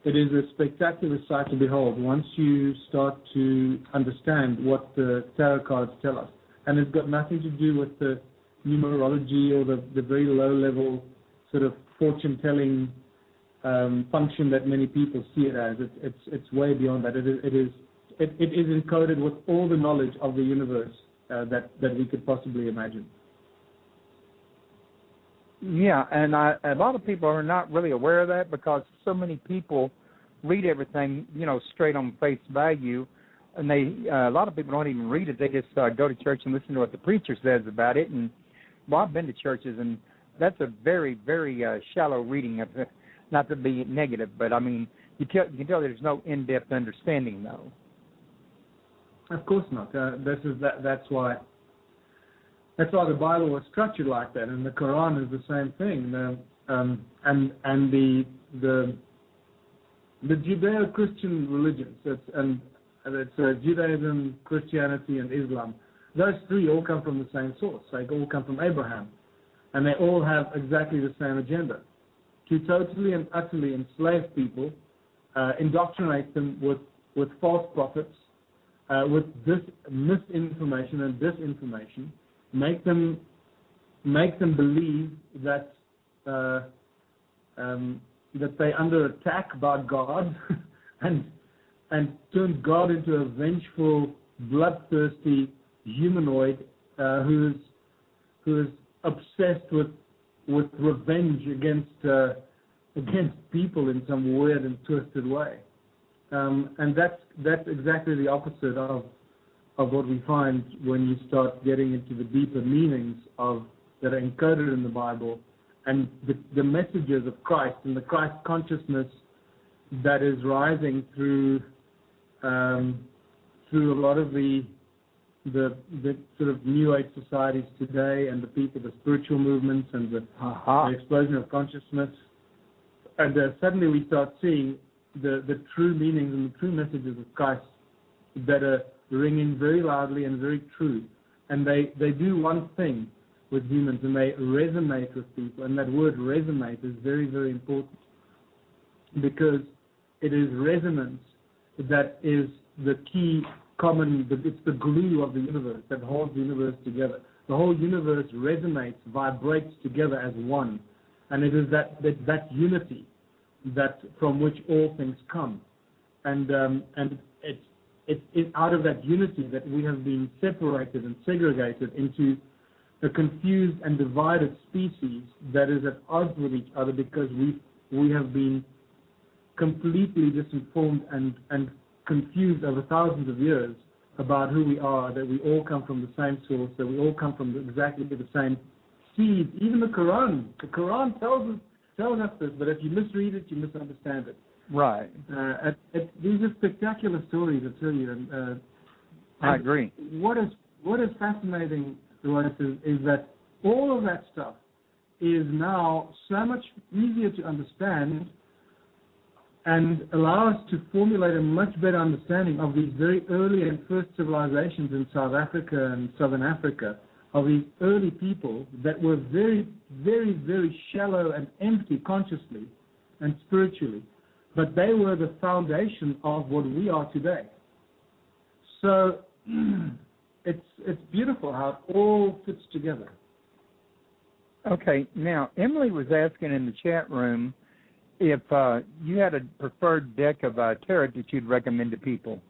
It is a spectacular sight to behold once you start to understand what the tarot cards tell us. And it's got nothing to do with the numerology or the very low-level sort of fortune-telling function that many people see it as. It's way beyond that. It is encoded with all the knowledge of the universe that we could possibly imagine. Yeah, and a lot of people are not really aware of that, because so many people read everything, straight on face value, and a lot of people don't even read it. They just go to church and listen to what the preacher says about it. And I've been to churches, and that's a very, very shallow reading of it. Not to be negative, but I mean, you can tell there's no in-depth understanding, though. Of course not. That's why That's why the Bible was structured like that, and the Quran is the same thing. And the Judeo-Christian religions, it's Judaism, Christianity, and Islam. Those three all come from the same source. They all come from Abraham, and they all have exactly the same agenda: to totally and utterly enslave people, indoctrinate them with false prophets, with misinformation and disinformation, make them believe that that they're under attack by God, and turn God into a vengeful, bloodthirsty humanoid who is obsessed with revenge against people in some weird and twisted way. And that's exactly the opposite of what we find when you start getting into the deeper meanings that are encoded in the Bible, and the messages of Christ and the Christ consciousness that is rising through a lot of the sort of New Age societies today, and the spiritual movements, and the explosion of consciousness. And suddenly we start seeing the true meanings and the true messages of Christ that are ringing very loudly and very true. And they do one thing with humans, and they resonate with people. And that word resonate is very, very important, because it is resonance that is the key common, it's the glue of the universe that holds the universe together. The whole universe resonates, vibrates together as one. And it is that unity that from which all things come. And it's out of that unity that we have been separated and segregated into a confused and divided species that is at odds with each other, because we have been completely disinformed and confused over thousands of years about who we are, that we all come from the same source, that we all come from exactly the same seed. Even the Quran tells us this, but if you misread it, you misunderstand it. Right. These are spectacular stories, I tell you. And I agree. What is fascinating to us is that all of that stuff is now so much easier to understand, and allow us to formulate a much better understanding of these very early and first civilizations in South Africa and Southern Africa, of these early people that were very, very, very shallow and empty consciously and spiritually, but they were the foundation of what we are today. So it's beautiful how it all fits together. Okay, now Emily was asking in the chat room if you had a preferred deck of tarot that you'd recommend to people.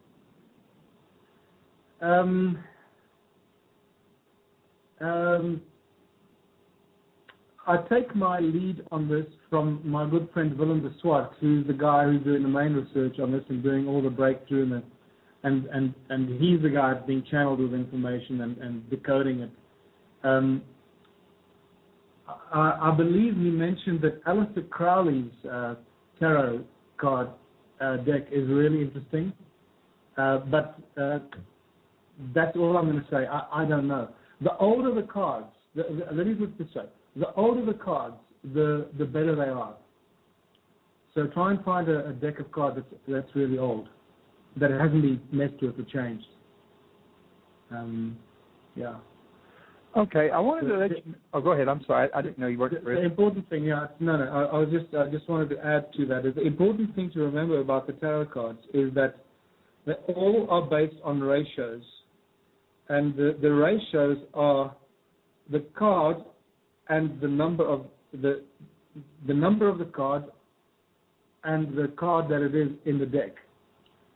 I take my lead on this from my good friend Willem de Swart, who's the guy who's doing the main research on this and doing all the breakthrough, and he's the guy that's being channeled with information and decoding it. I believe he mentioned that Aleister Crowley's tarot card deck is really interesting, but that's all I'm going to say. I don't know. The older the cards, let me put it this way, the older the cards, the better they are. So try and find a deck of cards that's really old, that it hasn't been messed with or changed. Yeah. Okay, I wanted to let you. Oh, go ahead. I'm sorry. I didn't know you worked for it. The important thing, I just wanted to add to that. The important thing to remember about the tarot cards is that they all are based on ratios, and the ratios are the card and the number of the number of the card and the card that it is in the deck.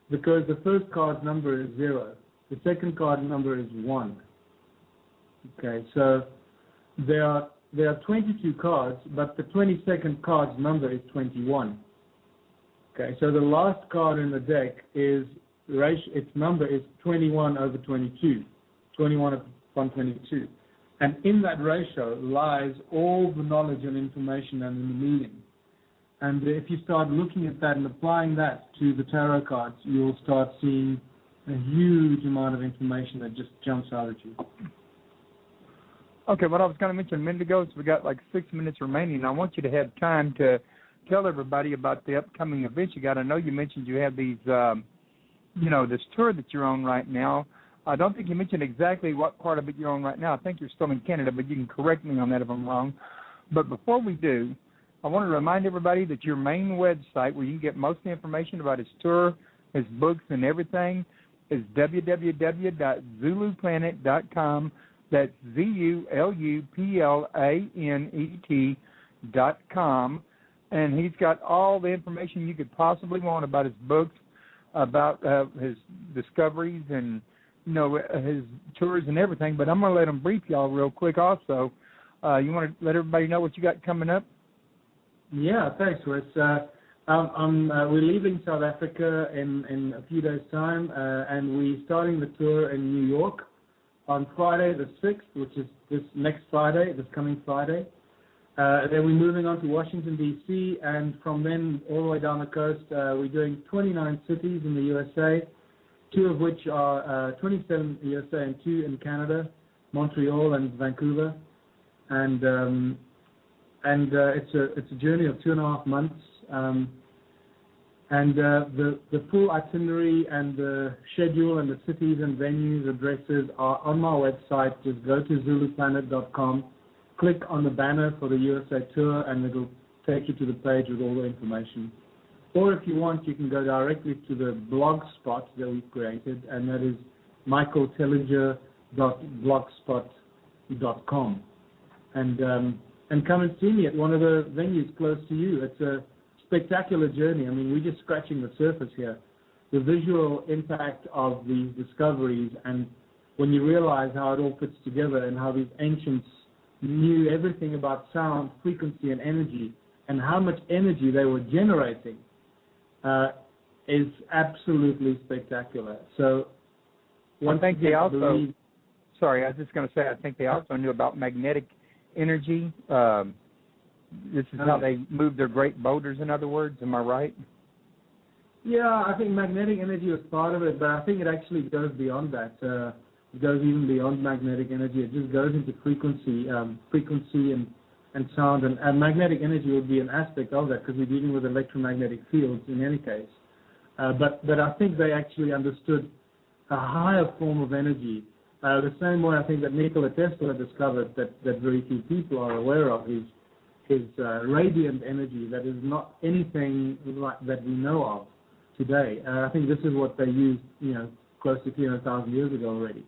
Because the first card's number is 0, the second card number is 1. Okay, so there are 22 cards, but the 22nd card's number is 21. Okay, so the last card in the deck its number is 21 over 22, 21 upon 22. And in that ratio lies all the knowledge and information and the meaning. And if you start looking at that and applying that to the tarot cards, you'll start seeing a huge amount of information that just jumps out at you. Okay, what I was going to mention a minute ago is we got like 6 minutes remaining. I want you to have time to tell everybody about the upcoming events you got. I know you mentioned you have these, this tour that you're on right now. I don't think you mentioned exactly what part of it you're on right now. I think you're still in Canada, but you can correct me on that if I'm wrong. But before we do, I want to remind everybody that your main website, where you can get most of the information about his tour, his books, and everything, is www.zuluplanet.com. That's ZULUPLANET.com. And he's got all the information you could possibly want about his books, about his discoveries, and his tours and everything. But I'm going to let him brief y'all real quick also. You want to let everybody know what you got coming up? Yeah, thanks, Wes. We're leaving South Africa in a few days' time, and we're starting the tour in New York on Friday the 6th, which is this coming Friday. Then we're moving on to Washington, D.C., and from then all the way down the coast, we're doing 29 cities in the USA, 2 of which are 27 USA and 2 in Canada, Montreal and Vancouver. And it's a journey of 2.5 months. The full itinerary and the schedule and the cities and venues, addresses are on my website. Just go to ZuluPlanet.com, click on the banner for the USA tour, and it'll take you to the page with all the information. Or if you want, you can go directly to the blog spot that we've created, and that is michaeltellinger.blogspot.com. And come and see me at one of the venues close to you. It's a spectacular journey. I mean, we're just scratching the surface here. The visual impact of these discoveries, and when you realize how it all fits together and how these ancients knew everything about sound, frequency, and energy, and how much energy they were generating, is absolutely spectacular. So, I think they also, sorry, I was just going to say, I think they also knew about magnetic energy. This is how they move their great boulders, in other words. Am I right? Yeah, I think magnetic energy was part of it, but I think it actually goes beyond that. It goes even beyond magnetic energy. It just goes into frequency and sound. And magnetic energy would be an aspect of that because we're dealing with electromagnetic fields in any case. But I think they actually understood a higher form of energy. The same way I think that Nikola Tesla discovered that very few people are aware of his radiant energy that is not anything like that we know of today. I think this is what they used, close to 300,000 years ago already.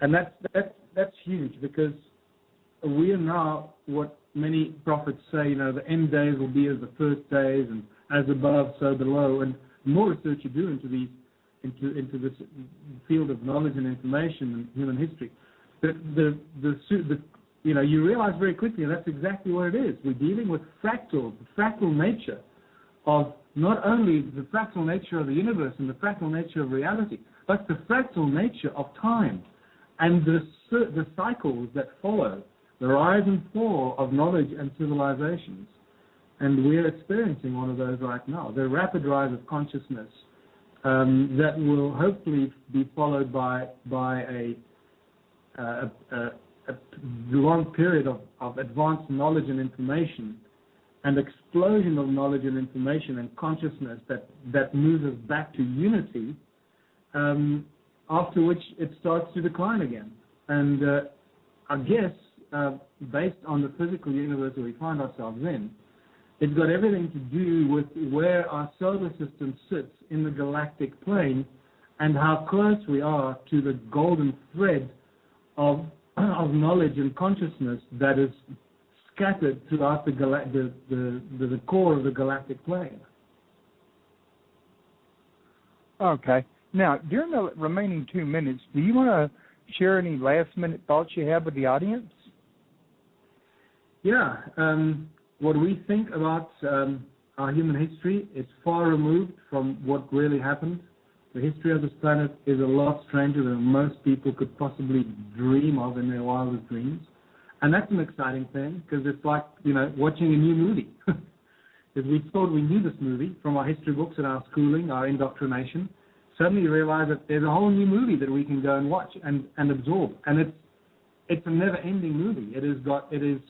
And that's huge because we are now what many prophets say, the end days will be as the first days, and as above, so below. And the more research you do into this field of knowledge and information and human history, you realize very quickly, and that's exactly what it is. We're dealing with the fractal nature of not only the fractal nature of the universe and the fractal nature of reality, but the fractal nature of time and the cycles that follow, the rise and fall of knowledge and civilizations. And we're experiencing one of those right now, the rapid rise of consciousness that will hopefully be followed by a long period of advanced knowledge and information, and explosion of knowledge and information and consciousness that moves us back to unity, after which it starts to decline again. And I guess, based on the physical universe that we find ourselves in, it's got everything to do with where our solar system sits in the galactic plane and how close we are to the golden thread of knowledge and consciousness that is scattered throughout the core of the galactic plane. Okay. Now, during the remaining 2 minutes, do you want to share any last-minute thoughts you have with the audience? Yeah. What we think about our human history is far removed from what really happened. The history of this planet is a lot stranger than most people could possibly dream of in their wildest dreams. And that's an exciting thing because it's like, watching a new movie. Because we thought we knew this movie from our history books and our schooling, our indoctrination. Suddenly you realize that there's a whole new movie that we can go and watch and absorb. And it's a never-ending movie. It is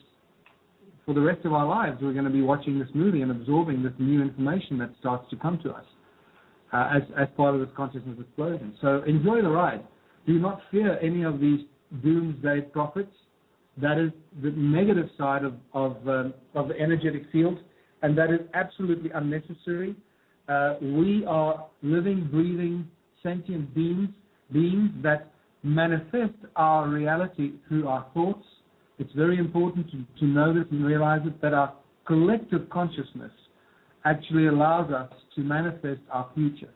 for the rest of our lives. We're going to be watching this movie and absorbing this new information that starts to come to us as part of this consciousness explosion. So enjoy the ride. Do not fear any of these doomsday prophets. That is the negative side of the energetic field, and that is absolutely unnecessary. We are living, breathing, sentient beings that manifest our reality through our thoughts. It's very important to know this and realize it, that our collective consciousness actually allows us to manifest our future.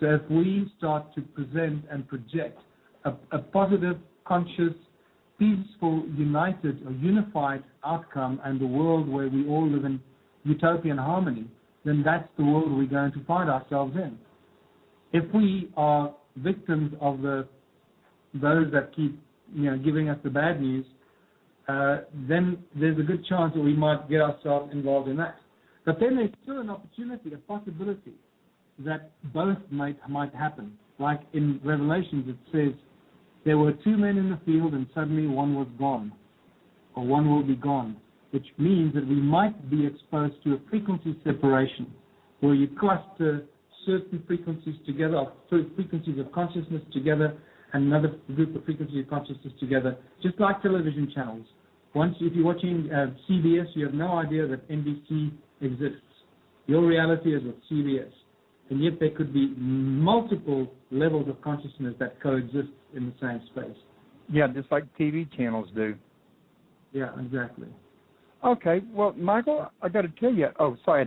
So if we start to present and project a positive, conscious, peaceful, united or unified outcome and the world where we all live in utopian harmony, then that's the world we're going to find ourselves in. If we are victims of those that keep giving us the bad news, then there's a good chance that we might get ourselves involved in that. But then there's still an opportunity, a possibility that both might happen. Like in Revelations it says, there were two men in the field and suddenly one was gone, or one will be gone, which means that we might be exposed to a frequency separation where you cluster certain frequencies together, or frequencies of consciousness together, and another group of frequencies of consciousness together, just like television channels. If you're watching CBS, you have no idea that NBC exists. Your reality is with CBS. And yet there could be multiple levels of consciousness that coexist in the same space. Yeah, just like TV channels do. Yeah, exactly. Okay, well, Michael, I got to tell you. Oh, sorry,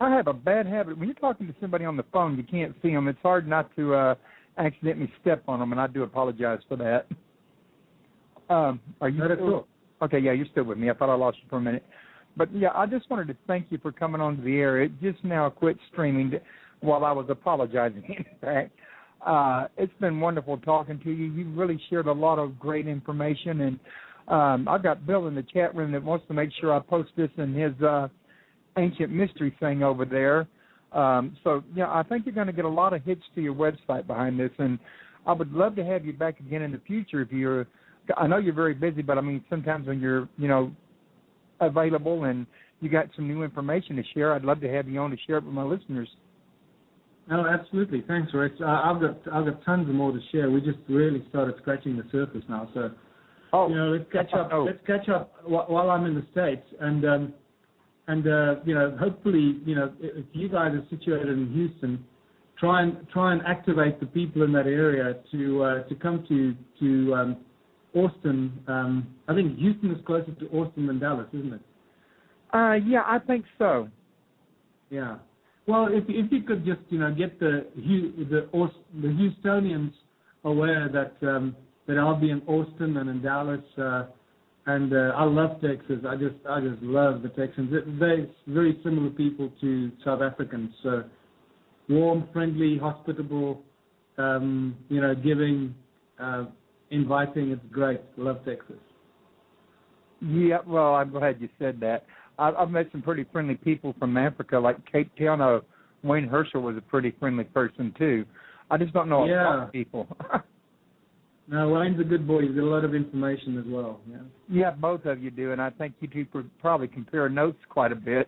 I have a bad habit. When you're talking to somebody on the phone, you can't see them. It's hard not to accidentally step on them, and I do apologize for that. Are you Not at all. Okay, yeah, you're still with me. I thought I lost you for a minute. But, yeah, I just wanted to thank you for coming onto the air. It just now quit streaming while I was apologizing, in fact. It's been wonderful talking to you. You've really shared a lot of great information, and I've got Bill in the chat room that wants to make sure I post this in his ancient mystery thing over there. So, yeah, I think you're going to get a lot of hits to your website behind this, and I would love to have you back again in the future if you're – I know you're very busy, but, I mean, sometimes when you're, available and you got some new information to share, I'd love to have you on to share it with my listeners. Oh, absolutely. Thanks, Rex. I've got tons more to share. We just really started scratching the surface now. So, let's catch up. Let's catch up while I'm in the States, and hopefully, if you guys are situated in Houston, try and activate the people in that area to come to Austin. I think Houston is closer to Austin than Dallas, isn't it? Yeah, I think so. Yeah. Well, if you could just get the Houstonians aware that I'll be in Austin and in Dallas, and I love Texas. I just love the Texans. They're very similar people to South Africans. So warm, friendly, hospitable, giving. Inviting, it's great. Love Texas. Yeah, well, I'm glad you said that. I've met some pretty friendly people from Africa, like Cape Town. Wayne Herschel was a pretty friendly person, too. I just don't know a lot of people. No, Wayne's a good boy. He's got a lot of information as well. Yeah, yeah, both of you do, and I think you two could probably compare notes quite a bit.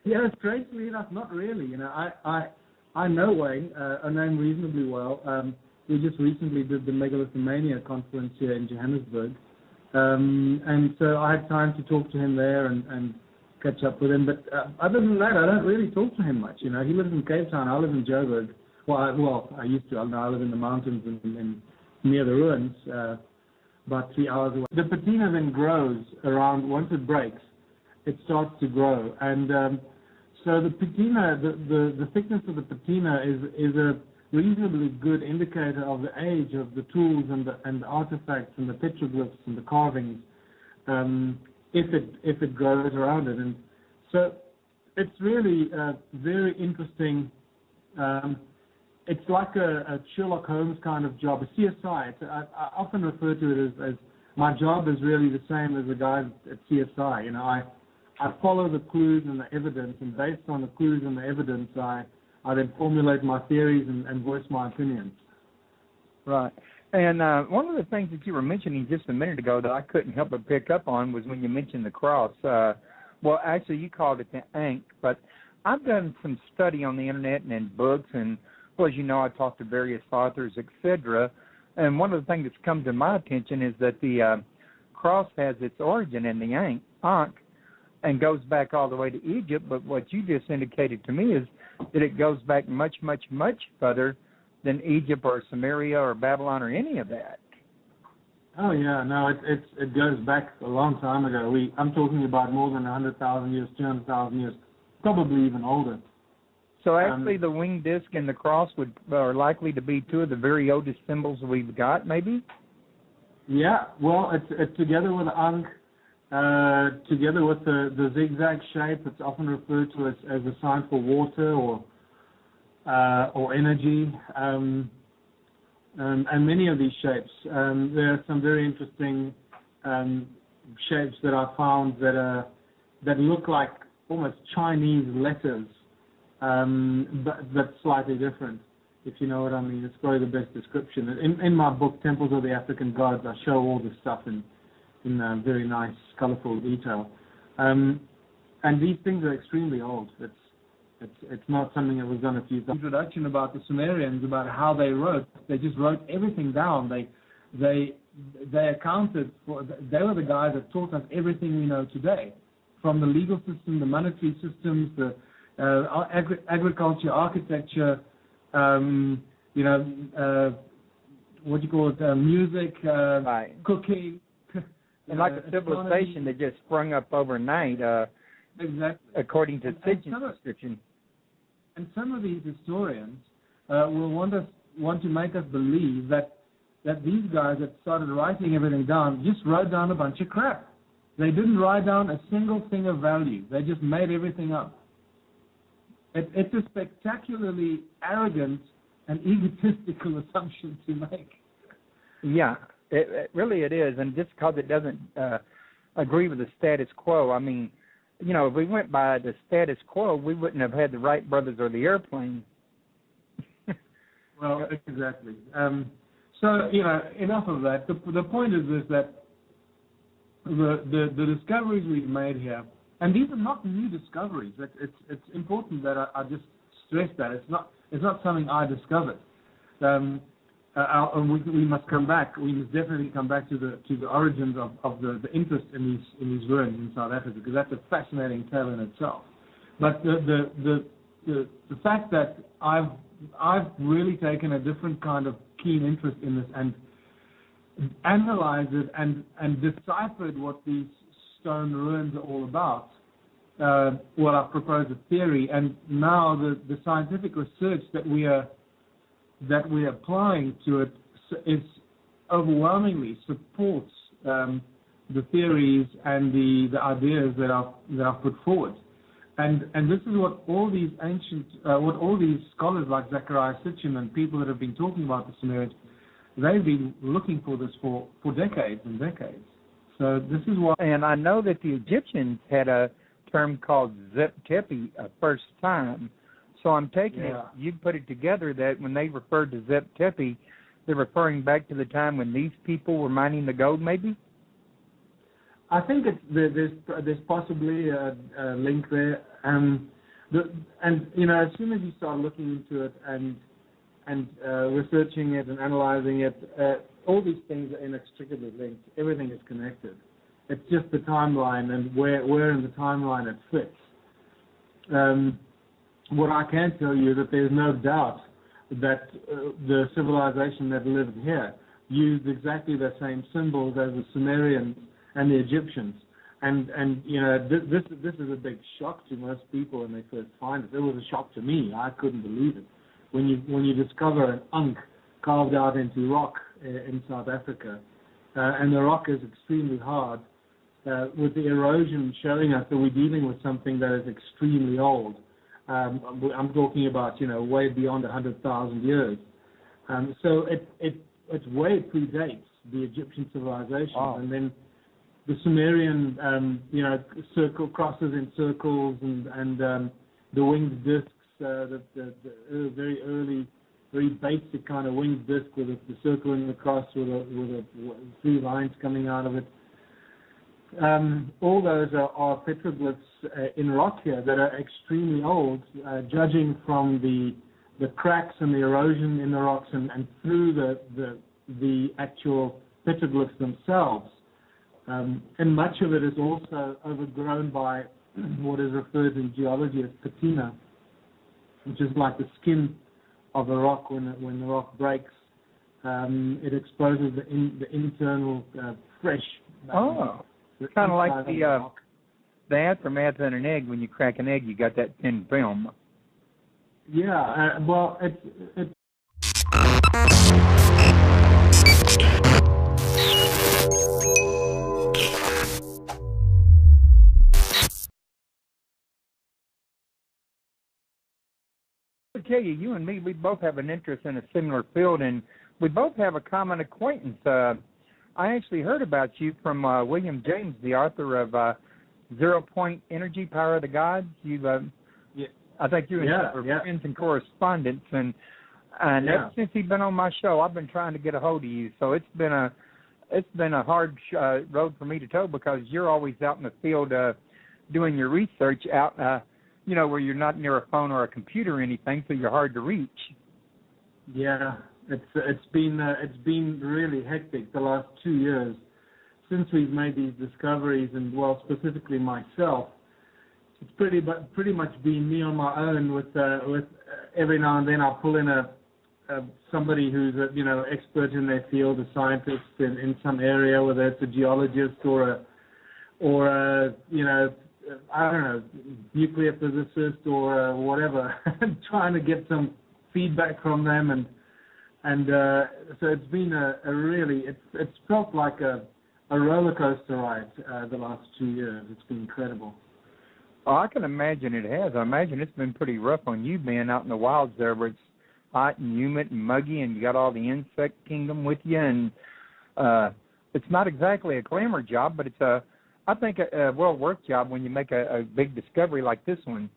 Yeah, strangely enough, not really. I know Wayne. I know him reasonably well. We just recently did the Megalithomania conference here in Johannesburg. And so I had time to talk to him there and catch up with him. But other than that, I don't really talk to him much. He lives in Cape Town. I live in Joburg. I used to. Now I live in the mountains and near the ruins, about 3 hours away. The patina then grows around, once it breaks, it starts to grow. And so the patina, the thickness of the patina is a reasonably good indicator of the age of the tools and the artifacts and the petroglyphs and the carvings, if it grows around it. And so it's really very interesting. It's like a Sherlock Holmes kind of job, a CSI. I often refer to it as my job is really the same as the guys at CSI. I follow the clues and the evidence, and based on the clues and the evidence, I then formulate my theories and voice my opinions. Right. And one of the things that you were mentioning just a minute ago that I couldn't help but pick up on was when you mentioned the cross. Well, actually, you called it the Ankh, but I've done some study on the internet and in books, and, well, as you know, I talked to various authors, etc., and one of the things that's come to my attention is that the cross has its origin in the Ankh, and goes back all the way to Egypt, but what you just indicated to me is that it goes back much, much, much further than Egypt or Samaria or Babylon or any of that. Oh yeah, no, it goes back a long time ago. I'm talking about more than 100,000 years, 200,000 years, probably even older. So actually, the winged disc and the cross are likely to be two of the very oldest symbols we've got, maybe. Yeah, well, it's together with the Ankh, together with the zigzag shape. It's often referred to as a sign for water or energy. And many of these shapes. There are some very interesting shapes that I found that look like almost Chinese letters, but slightly different, if you know what I mean. It's probably the best description. In my book, Temples of the African Gods, I show all this stuff in very nice, colorful detail. And these things are extremely old. It's not something that was done a few times. Introduction about the Sumerians, about how they wrote. They just wrote everything down. They accounted for. They were the guys that taught us everything we know today, from the legal system, the monetary systems, the agriculture, architecture, what do you call it, music, right. Cooking. And like a civilization that just sprung up overnight. Exactly. According to Sid's description. And some of these historians will want to make us believe that these guys that started writing everything down just wrote down a bunch of crap. They didn't write down a single thing of value. They just made everything up. It's a spectacularly arrogant and egotistical assumption to make. Yeah, it really is. And just because it doesn't agree with the status quo, I mean, you know, if we went by the status quo, we wouldn't have had the Wright brothers or the airplane. Well, exactly. So, you know, enough of that. The point is this, that the discoveries we've made here, and these are not new discoveries. It's important that I just stress that. It's not something I discovered. We must come back. We must definitely come back to the origins of the interest in these ruins in South Africa, because that's a fascinating tale in itself. But the fact that I've really taken a different kind of keen interest in this and analyzed it and deciphered what these stone ruins are all about. Well, I've proposed a theory, and now the scientific research that we're applying to it is overwhelmingly supports the theories and the ideas that I've put forward, and this is what all these scholars like Zechariah Sitchin and people that have been talking about the Sumerians, they've been looking for this for decades and decades. So this is why. And I know that the Egyptians had a term called Zep Tepi first time. So I'm taking it, you put it together that when they referred to Zep Tepi, they're referring back to the time when these people were mining the gold, maybe? I think there's possibly a link there. And you know, as soon as you start looking into it and researching it and analyzing it, all these things are inextricably linked. Everything is connected. It's just the timeline and where in the timeline it fits. What I can tell you is that there's no doubt that the civilization that lived here used exactly the same symbols as the Sumerians and the Egyptians. And you know, this is a big shock to most people when they first find it. It was a shock to me. I couldn't believe it. When you discover an Ankh carved out into rock in South Africa, and the rock is extremely hard, with the erosion showing us that we're dealing with something that is extremely old. I'm talking about, you know, way beyond 100,000 years. So it way predates the Egyptian civilization. Wow. And then the Sumerian, you know, crosses in circles and the winged discs, the very early where he baits a kind of winged disc with the circling across with three lines coming out of it. All those are petroglyphs in rock here that are extremely old, judging from the cracks and the erosion in the rocks and through the actual petroglyphs themselves. And much of it is also overgrown by what is referred in geology as patina, which is like the skin of a rock when the rock breaks. It exposes the internal fresh. Kind of like the aftermath in an egg. When you crack an egg, you got that thin film. Yeah, well, it's I tell you, you and me, we both have an interest in a similar field, and we both have a common acquaintance. I actually heard about you from William James, the author of 0 Point Energy, Power of the Gods. I think you and him were friends and correspondents, and ever since he's been on my show, I've been trying to get a hold of you. So it's been a hard road for me to toe because you're always out in the field doing your research out, where you're not near a phone or a computer or anything, so you're hard to reach. Yeah, it's been really hectic the last 2 years since we've made these discoveries, and specifically myself. It's pretty much been me on my own with every now and then I'll pull in somebody who's expert in their field, a scientist in some area, whether it's a geologist or I don't know, nuclear physicist or whatever, trying to get some feedback from them, and so it's been it's felt like a roller coaster ride the last 2 years. It's been incredible. Oh, I can imagine it has. I imagine it's been pretty rough on you being out in the wilds there where it's hot and humid and muggy and you got all the insect kingdom with you, and it's not exactly a glamour job, but it's I think a well-worked job when you make a big discovery like this one.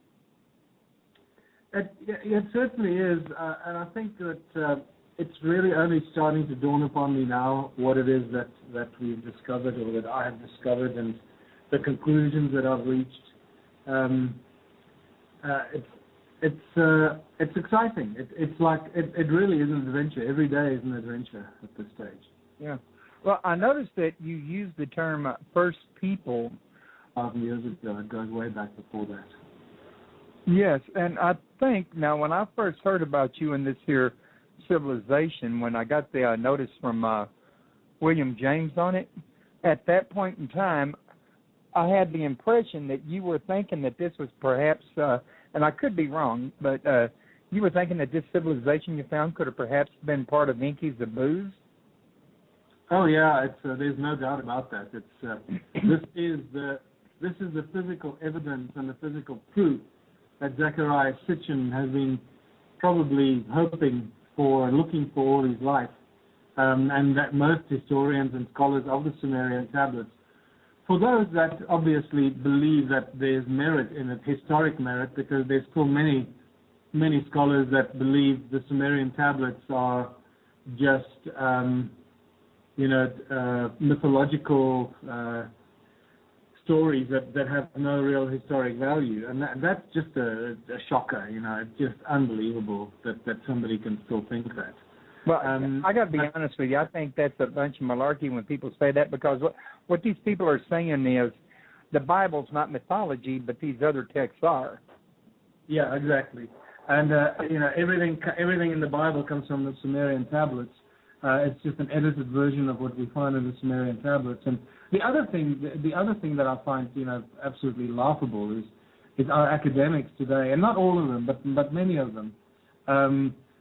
It certainly is, and I think that it's really only starting to dawn upon me now what it is that we've discovered or that I have discovered and the conclusions that I've reached. It's exciting. It's like it really is an adventure. Every day is an adventure at this stage. Yeah. Well, I noticed that you used the term first people. 5 years ago. It goes way back before that. Yes, and I think now when I first heard about you in this here civilization, when I got the notice from William James on it, at that point in time, I had the impression that you were thinking that this was perhaps, and I could be wrong, but you were thinking that this civilization you found could have perhaps been part of Enki's Booze. Oh yeah, there's no doubt about that. This is the physical evidence and the physical proof that Zecharia Sitchin has been probably looking for all his life, and that most historians and scholars of the Sumerian tablets, for those that obviously believe that there's merit in it, historic merit, because there's still many scholars that believe the Sumerian tablets are just mythological stories that have no real historic value, and that's just a shocker. It's just unbelievable that somebody can still think that. Well, I got to be honest with you. I think that's a bunch of malarkey when people say that, because what these people are saying is the Bible's not mythology, but these other texts are. Yeah, exactly. And everything in the Bible comes from the Sumerian tablets. It's just an edited version of what we find in the Sumerian tablets. And the other thing that I find absolutely laughable is our academics today, and not all of them, but many of them,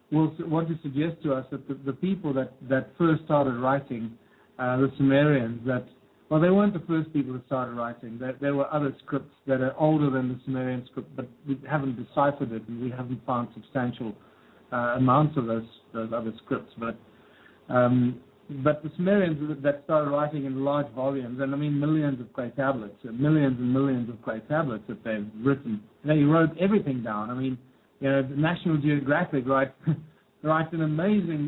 will want to suggest to us that the people that first started writing, the Sumerians, they weren't the first people that started writing. There were other scripts that are older than the Sumerian script, but we haven't deciphered it, and we haven't found substantial amounts of those other scripts. But the Sumerians that started writing in large volumes, and I mean millions of clay tablets, millions and millions of clay tablets that they've written. They wrote everything down. I mean, National Geographic writes writes an amazing